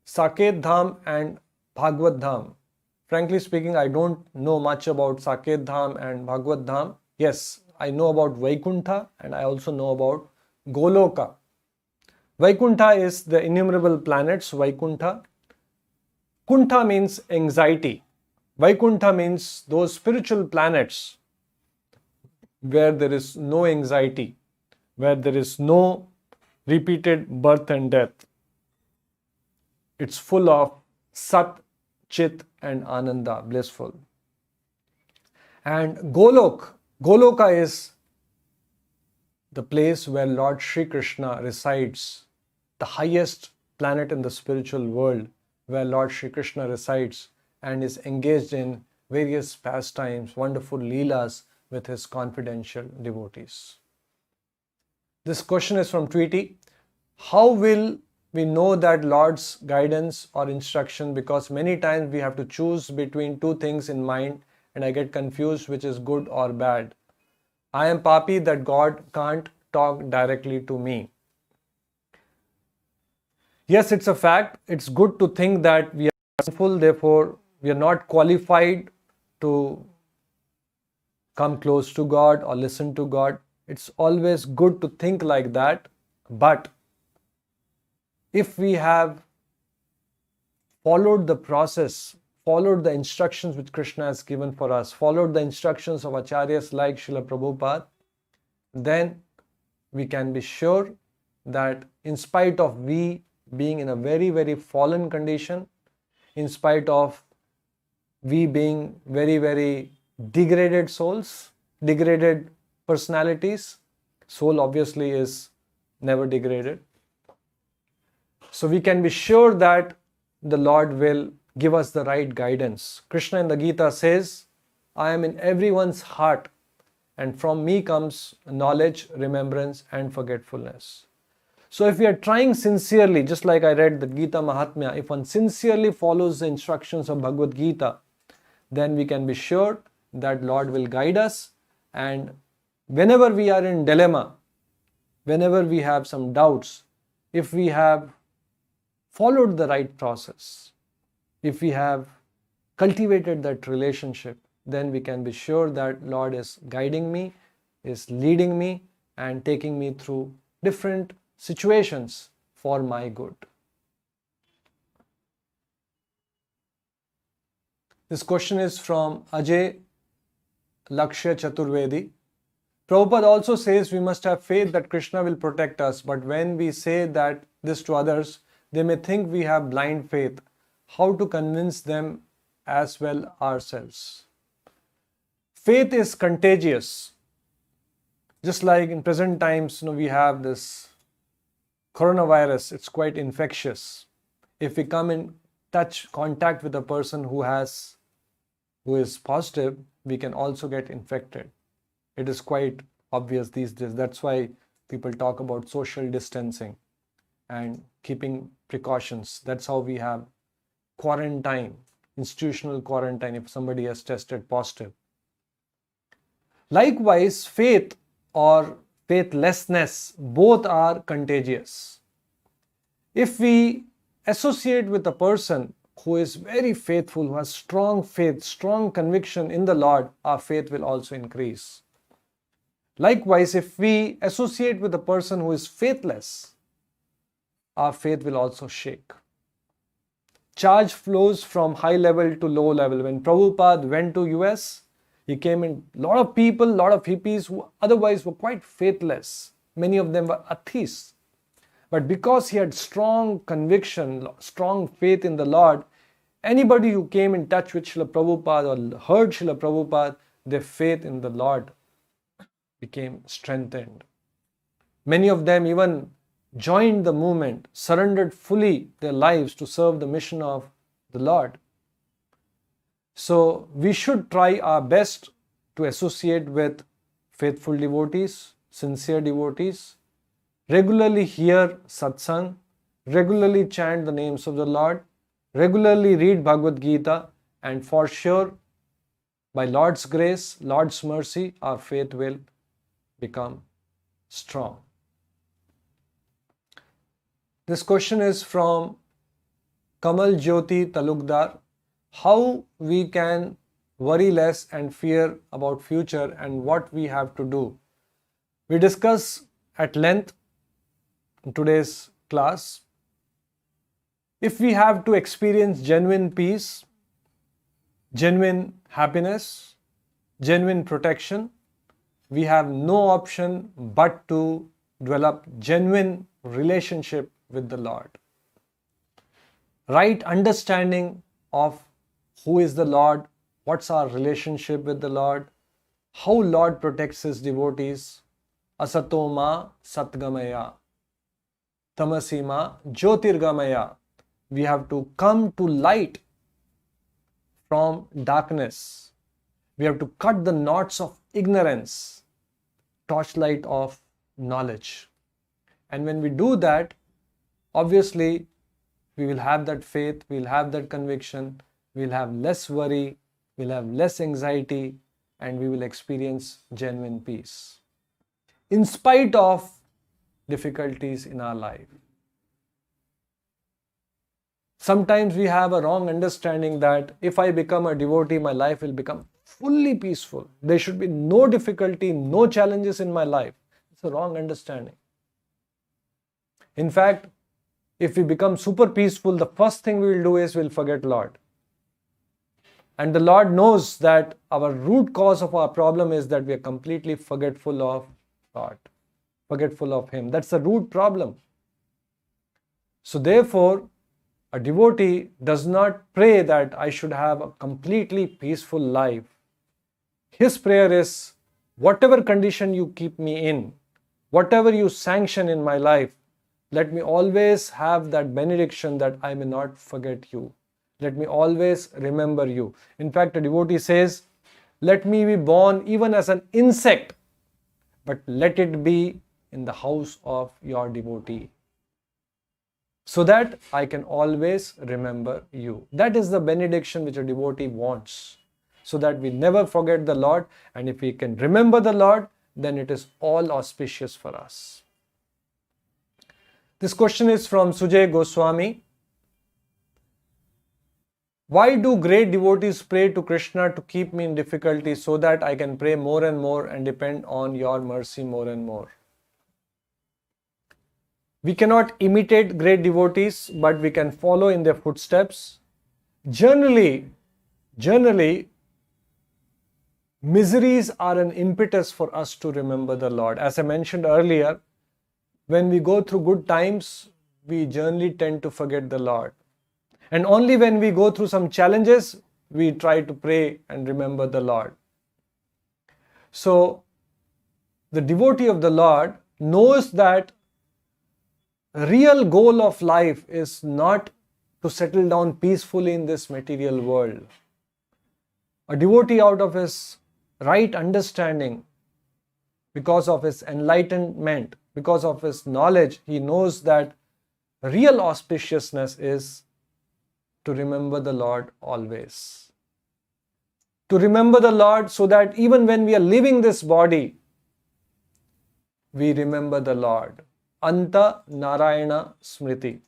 Saket Dham and Bhagavad Dham? Frankly speaking, I don't know much about Saket Dham and Bhagavad Dham. Yes, I know about Vaikuntha and I also know about Goloka. Vaikuntha is the innumerable planets, Vaikuntha. Kuntha means anxiety. Vaikuntha means those spiritual planets where there is no anxiety, where there is no repeated birth and death. It's full of Sat, Chit and Ananda, blissful. And Goloka is the place where Lord Shri Krishna resides, the highest planet in the spiritual world, where Lord Shri Krishna resides and is engaged in various pastimes, wonderful leelas with his confidential devotees. This question is from Tweety. How will we know that Lord's guidance or instruction? Because many times we have to choose between two things in mind and I get confused which is good or bad. I am papi that God can't talk directly to me. Yes, it's a fact. It's good to think that we are sinful, therefore we are not qualified to come close to God or listen to God. It's always good to think like that. But if we have followed the process, followed the instructions which Krishna has given for us, followed the instructions of acharyas like Srila Prabhupada, then we can be sure that in spite of we being in a very, very fallen condition, in spite of we being very, very degraded souls, degraded personalities, soul obviously is never degraded. So we can be sure that the Lord will give us the right guidance. Krishna in the Gita says, I am in everyone's heart and from me comes knowledge, remembrance and forgetfulness. So if we are trying sincerely, just like I read the Gita Mahatmya, if one sincerely follows the instructions of Bhagavad Gita, then we can be sure that Lord will guide us, and whenever we are in dilemma, whenever we have some doubts, if we have followed the right process, if we have cultivated that relationship, then we can be sure that Lord is guiding me, is leading me and taking me through different situations for my good. This question is from Ajay Lakshya Chaturvedi. Prabhupada also says we must have faith that Krishna will protect us, but when we say that this to others, they may think we have blind faith. How to convince them as well ourselves? Faith is contagious. Just like in present times, we have this coronavirus, it's quite infectious. If we come in contact with a person who is positive, we can also get infected. It is quite obvious these days. That's why people talk about social distancing and keeping precautions. That's how we have quarantine, institutional quarantine, if somebody has tested positive. Likewise, faith or faithlessness, both are contagious. If we associate with a person who is very faithful, who has strong faith, strong conviction in the Lord, our faith will also increase. Likewise, if we associate with a person who is faithless, our faith will also shake. Charge flows from high level to low level. When Prabhupada went to US, he came in, a lot of people, a lot of hippies who otherwise were quite faithless. Many of them were atheists. But because he had strong conviction, strong faith in the Lord, anybody who came in touch with Srila Prabhupada or heard Srila Prabhupada, their faith in the Lord became strengthened. Many of them even joined the movement, surrendered fully their lives to serve the mission of the Lord. So we should try our best to associate with faithful devotees, sincere devotees, regularly hear satsang, regularly chant the names of the Lord, regularly read Bhagavad Gita, and for sure, by Lord's grace, Lord's mercy, our faith will become strong. This question is from Kamal Jyoti Talukdar. How we can worry less and fear about future and what we have to do. We discuss at length in today's class. If we have to experience genuine peace, genuine happiness, genuine protection, we have no option but to develop genuine relationship with the Lord. Right understanding of who is the Lord, what's our relationship with the Lord, how Lord protects His devotees. Asatoma satgamaya, tamasima jyotirgamaya. We have to come to light from darkness. We have to cut the knots of ignorance, torchlight of knowledge. And when we do that, obviously, we will have that faith, we will have that conviction, we will have less worry, we will have less anxiety, and we will experience genuine peace. In spite of difficulties in our life. Sometimes we have a wrong understanding that if I become a devotee, my life will become fully peaceful. There should be no difficulty, no challenges in my life. It's a wrong understanding. In fact, if we become super peaceful, the first thing we will do is we'll forget Lord. And the Lord knows that our root cause of our problem is that we are completely forgetful of God, forgetful of Him. That's the root problem. So therefore, a devotee does not pray that I should have a completely peaceful life. His prayer is, whatever condition you keep me in, whatever you sanction in my life, let me always have that benediction that I may not forget you. Let me always remember you. In fact, a devotee says, let me be born even as an insect, but let it be in the house of your devotee, so that I can always remember you. That is the benediction which a devotee wants, so that we never forget the Lord, and if we can remember the Lord, then it is all auspicious for us. This question is from Sujay Goswami. Why do great devotees pray to Krishna to keep me in difficulty so that I can pray more and more and depend on your mercy more and more? We cannot imitate great devotees, but we can follow in their footsteps. Generally, miseries are an impetus for us to remember the Lord. As I mentioned earlier, when we go through good times, we generally tend to forget the Lord. And only when we go through some challenges, we try to pray and remember the Lord. So, the devotee of the Lord knows that the real goal of life is not to settle down peacefully in this material world. A devotee, out of his right understanding, because of his enlightenment, because of his knowledge, he knows that real auspiciousness is to remember the Lord always. To remember the Lord so that even when we are leaving this body, we remember the Lord. Anta Narayana Smriti.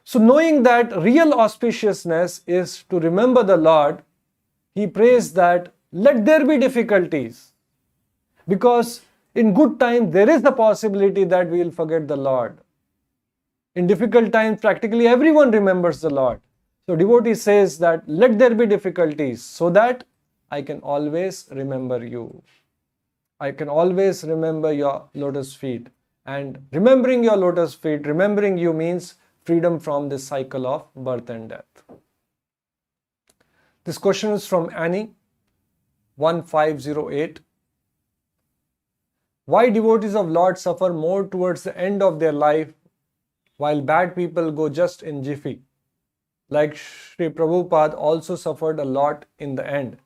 So knowing that real auspiciousness is to remember the Lord, he prays that let there be difficulties. Because in good times, there is the possibility that we will forget the Lord. In difficult times, practically everyone remembers the Lord. So devotee says that let there be difficulties so that I can always remember you. I can always remember your lotus feet. And remembering your lotus feet, remembering you means freedom from this cycle of birth and death. This question is from Annie, 1508. Why devotees of Lord suffer more towards the end of their life while bad people go just in jiffy? Like Sri Prabhupada also suffered a lot in the end.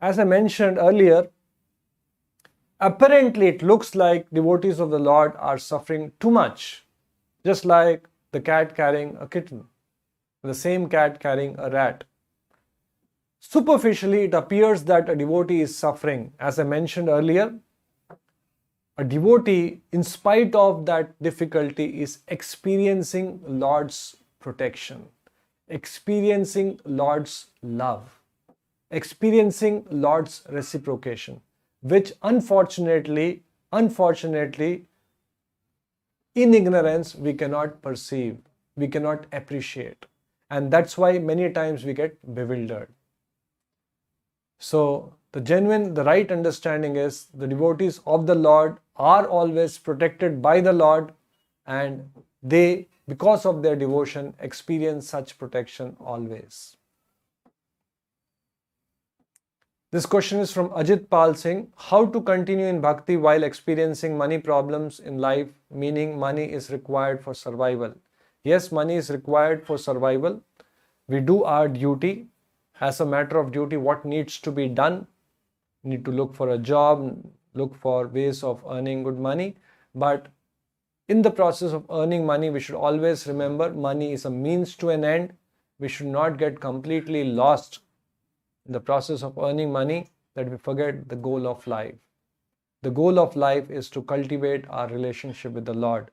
As I mentioned earlier, apparently it looks like devotees of the Lord are suffering too much, just like the cat carrying a kitten, the same cat carrying a rat. Superficially, it appears that a devotee is suffering. As I mentioned earlier, a devotee, in spite of that difficulty, is experiencing Lord's protection, experiencing Lord's love, experiencing Lord's reciprocation, which unfortunately, in ignorance, we cannot perceive, we cannot appreciate. And that's why many times we get bewildered. So the right understanding is the devotees of the Lord are always protected by the Lord, and they, because of their devotion, experience such protection always. This question is from Ajit Pal Singh. How to continue in bhakti while experiencing money problems in life, meaning money is required for survival? Yes, money is required for survival. We do our duty. As a matter of duty, what needs to be done? We need to look for a job, look for ways of earning good money. But in the process of earning money, we should always remember money is a means to an end. We should not get completely lost in the process of earning money that we forget the goal of life. The goal of life is to cultivate our relationship with the Lord.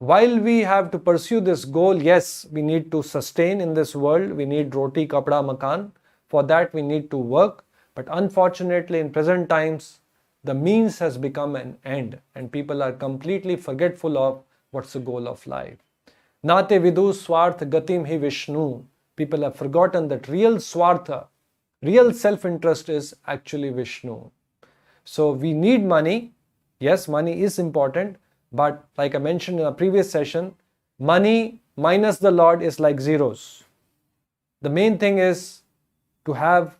While we have to pursue this goal, yes, we need to sustain in this world. We need roti, kapda, makan. For that, we need to work. But unfortunately, in present times, the means has become an end, and people are completely forgetful of what's the goal of life. Nate vidu swarth gatim hi Vishnu. People have forgotten that real swartha, real self-interest is actually Vishnu. So we need money. Yes, money is important. But like I mentioned in a previous session, money minus the Lord is like zeros. The main thing is to have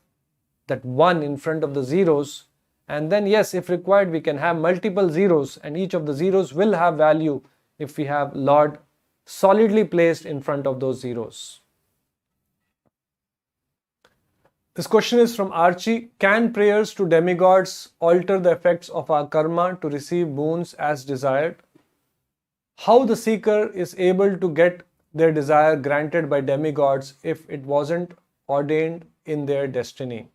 that one in front of the zeros, and then yes, if required, we can have multiple zeros, and each of the zeros will have value if we have Lord solidly placed in front of those zeros. This question is from Archie. Can prayers to demigods alter the effects of our karma to receive boons as desired? How the seeker is able to get their desire granted by demigods if it wasn't ordained in their destiny?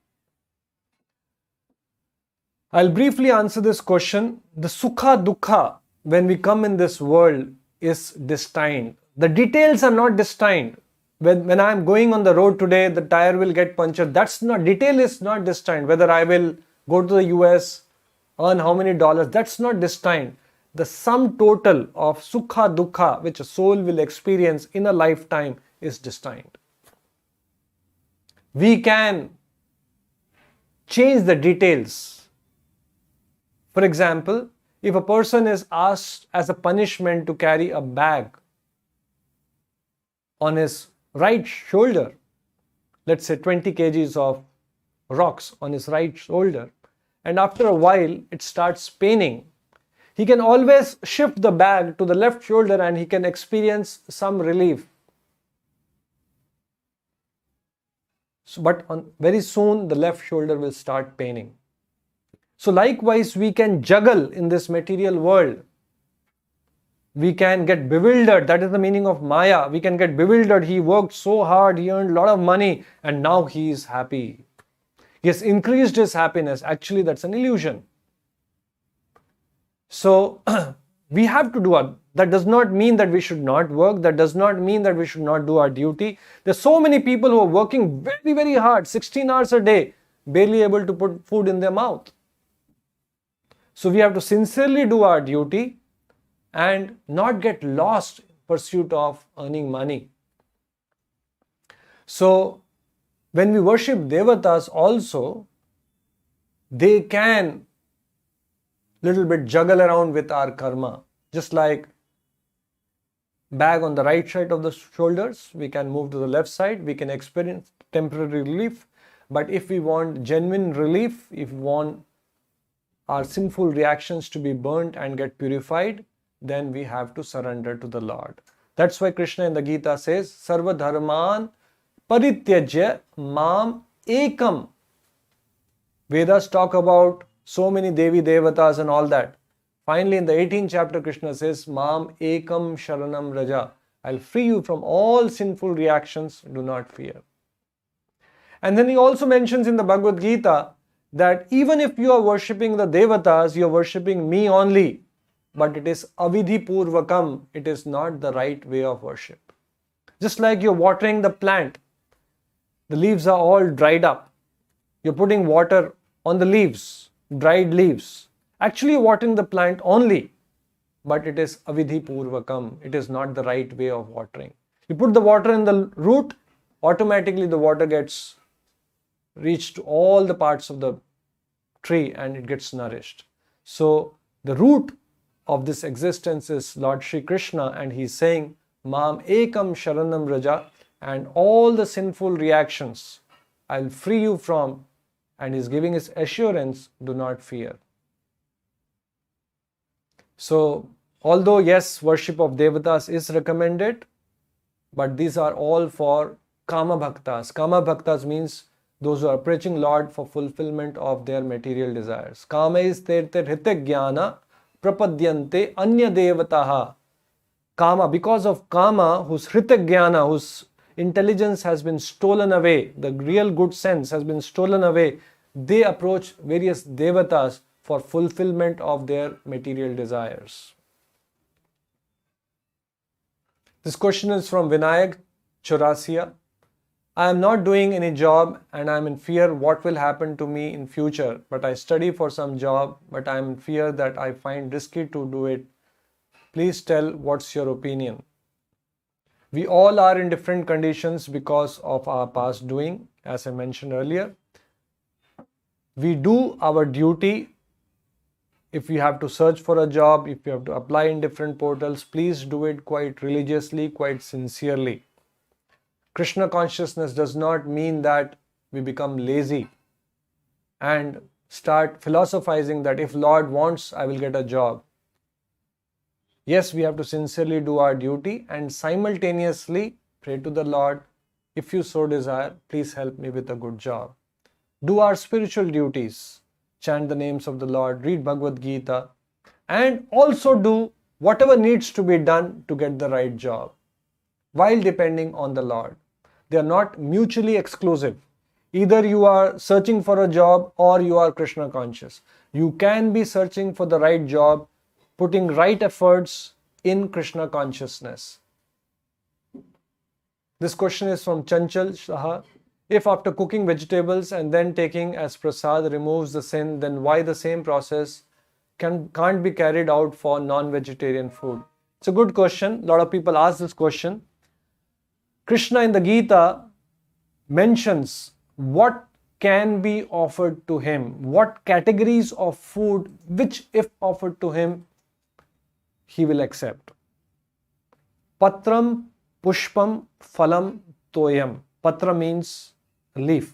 I'll briefly answer this question. The sukha dukkha when we come in this world is destined. The details are not destined. When I am going on the road today, the tire will get punctured. Detail is not destined. Whether I will go to the US, earn how many dollars, that's not destined. The sum total of sukha dukkha which a soul will experience in a lifetime is destined. We can change the details. For example, if a person is asked as a punishment to carry a bag on his right shoulder, let's say 20 kgs of rocks on his right shoulder, and after a while it starts paining, he can always shift the bag to the left shoulder and he can experience some relief. But very soon the left shoulder will start paining. So likewise, we can juggle in this material world. We can get bewildered. That is the meaning of Maya. We can get bewildered. He worked so hard, he earned a lot of money, and now he is happy. He has increased his happiness. Actually, that's an illusion. So, we have to do it. That does not mean that we should not work. That does not mean that we should not do our duty. There's so many people who are working very, very hard, 16 hours a day, barely able to put food in their mouth. So, we have to sincerely do our duty and not get lost in pursuit of earning money. So, when we worship devatas also, they can little bit juggle around with our karma. Just like bag on the right side of the shoulders, we can move to the left side, we can experience temporary relief. But if we want genuine relief, if we want our sinful reactions to be burnt and get purified, then we have to surrender to the Lord. That's why Krishna in the Gita says, Sarva dharman parityajya mam ekam. Vedas talk about so many Devi Devatas and all that. Finally, in the 18th chapter, Krishna says, Mam ekam sharanam raja. I'll free you from all sinful reactions. Do not fear. And then he also mentions in the Bhagavad Gita that even if you are worshipping the Devatas, you are worshipping me only. But it is avidhi purvakam. It is not the right way of worship. Just like you're watering the plant. The leaves are all dried up. You're putting water on the leaves, dried leaves. Actually, you're watering the plant only. But it is avidhi purvakam. It is not the right way of watering. You put the water in the root, automatically the water gets reached to all the parts of the tree and it gets nourished. So, the root of this existence is Lord Shri Krishna, and he's saying, Mam ekam sharanam raja, and all the sinful reactions I'll free you from, and he's giving his assurance, do not fear. So, although yes, worship of devatas is recommended, but these are all for kama bhaktas. Kama bhaktas means those who are approaching Lord for fulfillment of their material desires. Kama is tirte hrite jnana prapadyante anya devataha. Kama, because of kama, whose hrita jnana, whose intelligence has been stolen away, the real good sense has been stolen away, they approach various devatas for fulfillment of their material desires. This question is from Vinayak Chaurasia. I am not doing any job and I am in fear what will happen to me in future, but I study for some job, but I am in fear that I find risky to do it. Please tell what's your opinion. We all are in different conditions because of our past doing, as I mentioned earlier. We do our duty. If you have to search for a job, if you have to apply in different portals, please do it quite religiously, quite sincerely. Krishna consciousness does not mean that we become lazy and start philosophizing that if Lord wants, I will get a job. Yes, we have to sincerely do our duty and simultaneously pray to the Lord, if you so desire, please help me with a good job. Do our spiritual duties, chant the names of the Lord, read Bhagavad Gita, and also do whatever needs to be done to get the right job, while depending on the Lord. They are not mutually exclusive. Either you are searching for a job or you are Krishna conscious. You can be searching for the right job, putting right efforts in Krishna consciousness. This question is from Chanchal Shah. If after cooking vegetables and then taking as prasad removes the sin, then why the same process can't be carried out for non-vegetarian food? It's a good question. A lot of people ask this question. Krishna in the Gita mentions what can be offered to him, what categories of food which if offered to him, he will accept. Patram, pushpam, phalam, toyam. Patra means leaf.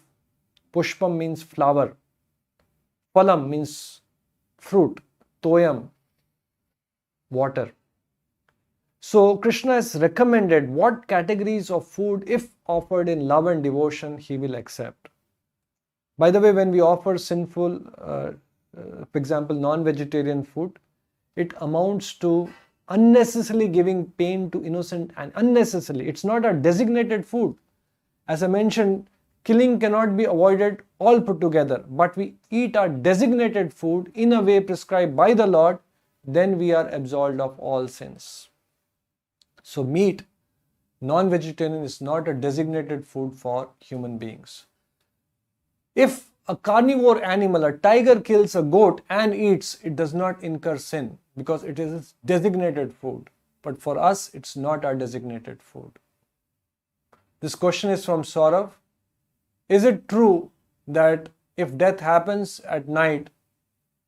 Pushpam means flower. Phalam means fruit. Toyam, water. So Krishna has recommended what categories of food, if offered in love and devotion, he will accept. By the way, when we offer sinful, for example, non-vegetarian food, it amounts to unnecessarily giving pain to innocent and unnecessarily. It's not a designated food. As I mentioned, killing cannot be avoided all put together, but we eat our designated food in a way prescribed by the Lord, then we are absolved of all sins. So meat, non-vegetarian, is not a designated food for human beings. If a carnivore animal, a tiger, kills a goat and eats, it does not incur sin because it is designated food. But for us, it's not our designated food. This question is from Saurav. Is it true that if death happens at night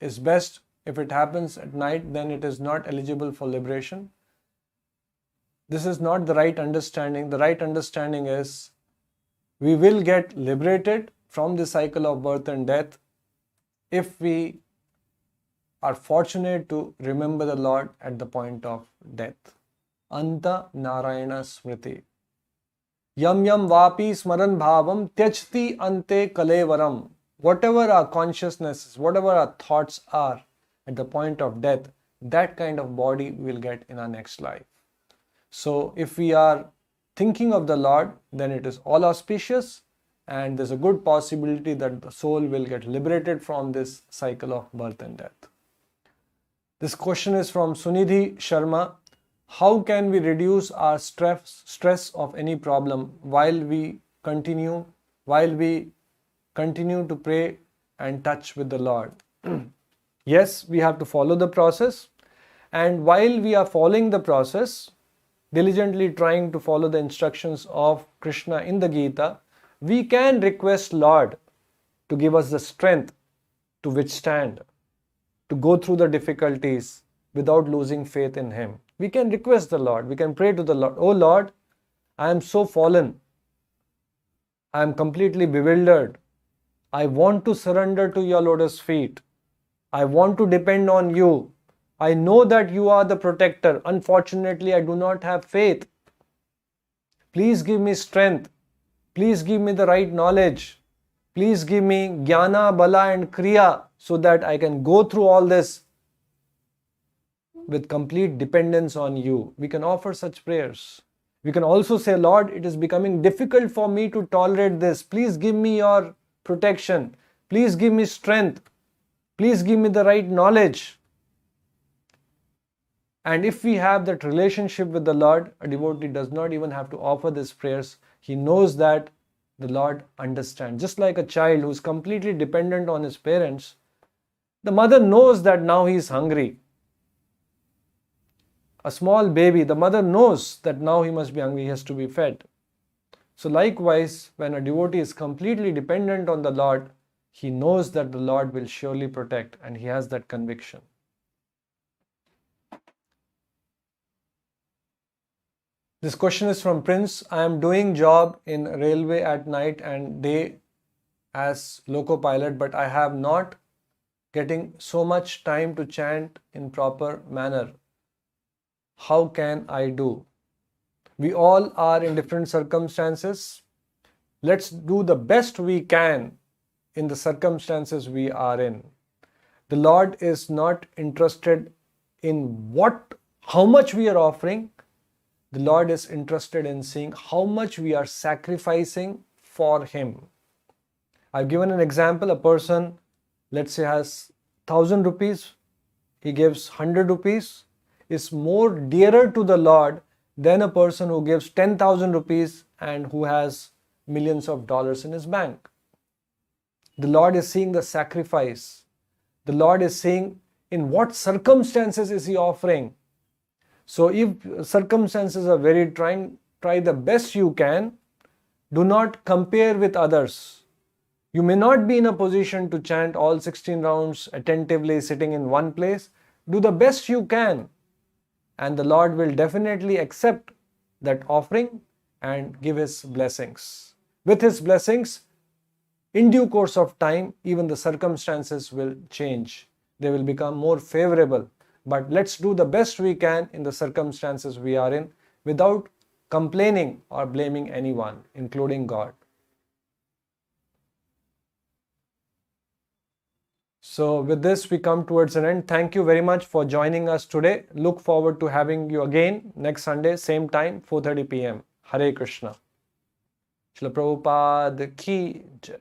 is best? If it happens at night, then it is not eligible for liberation? This is not the right understanding. The right understanding is we will get liberated from the cycle of birth and death if we are fortunate to remember the Lord at the point of death. Anta Narayana Smriti. Yam yam vapi smaran bhavam tyachti ante kalevaram. Whatever our consciousnesses, whatever our thoughts are at the point of death, that kind of body we will get in our next life. So if we are thinking of the Lord, then it is all auspicious, and there's a good possibility that the soul will get liberated from this cycle of birth and death. This question is from Sunidhi Sharma. How can we reduce our stress of any problem while we continue to pray and touch with the Lord? Yes, we have to follow the process, and while we are following the process, diligently trying to follow the instructions of Krishna in the Gita, we can request Lord to give us the strength to withstand, to go through the difficulties without losing faith in Him. We can request the Lord, we can pray to the Lord, oh Lord, I am so fallen, I am completely bewildered, I want to surrender to your lotus feet, I want to depend on you, I know that you are the protector, unfortunately I do not have faith, please give me strength, please give me the right knowledge, please give me jnana, bala and kriya so that I can go through all this with complete dependence on you. We can offer such prayers. We can also say, Lord, it is becoming difficult for me to tolerate this. Please give me your protection. Please give me strength. Please give me the right knowledge. And if we have that relationship with the Lord, a devotee does not even have to offer these prayers. He knows that the Lord understands. Just like a child who is completely dependent on his parents, the mother knows that now he is hungry. A small baby, the mother knows that now he must be hungry, he has to be fed. So likewise, when a devotee is completely dependent on the Lord, he knows that the Lord will surely protect, and he has that conviction. This question is from Prince. I am doing job in railway at night and day as loco pilot, but I have not getting so much time to chant in proper manner. How can I do? We all are in different circumstances. Let's do the best we can in the circumstances we are in. The Lord is not interested in how much we are offering. The Lord is interested in seeing how much we are sacrificing for Him. I've given an example. A person, let's say, has 1,000 rupees. He gives 100 rupees. Is more dearer to the Lord than a person who gives 10,000 rupees and who has millions of dollars in his bank. The Lord is seeing the sacrifice. The Lord is seeing in what circumstances is He offering. So if circumstances are very trying, try the best you can. Do not compare with others. You may not be in a position to chant all 16 rounds attentively sitting in one place. Do the best you can. And the Lord will definitely accept that offering and give His blessings. With His blessings, in due course of time, even the circumstances will change. They will become more favorable. But let's do the best we can in the circumstances we are in without complaining or blaming anyone, including God. So with this, we come towards an end. Thank you very much for joining us today. Look forward to having you again next Sunday, same time, 4:30 p.m. Hare Krishna. Srila Prabhupada ki jai.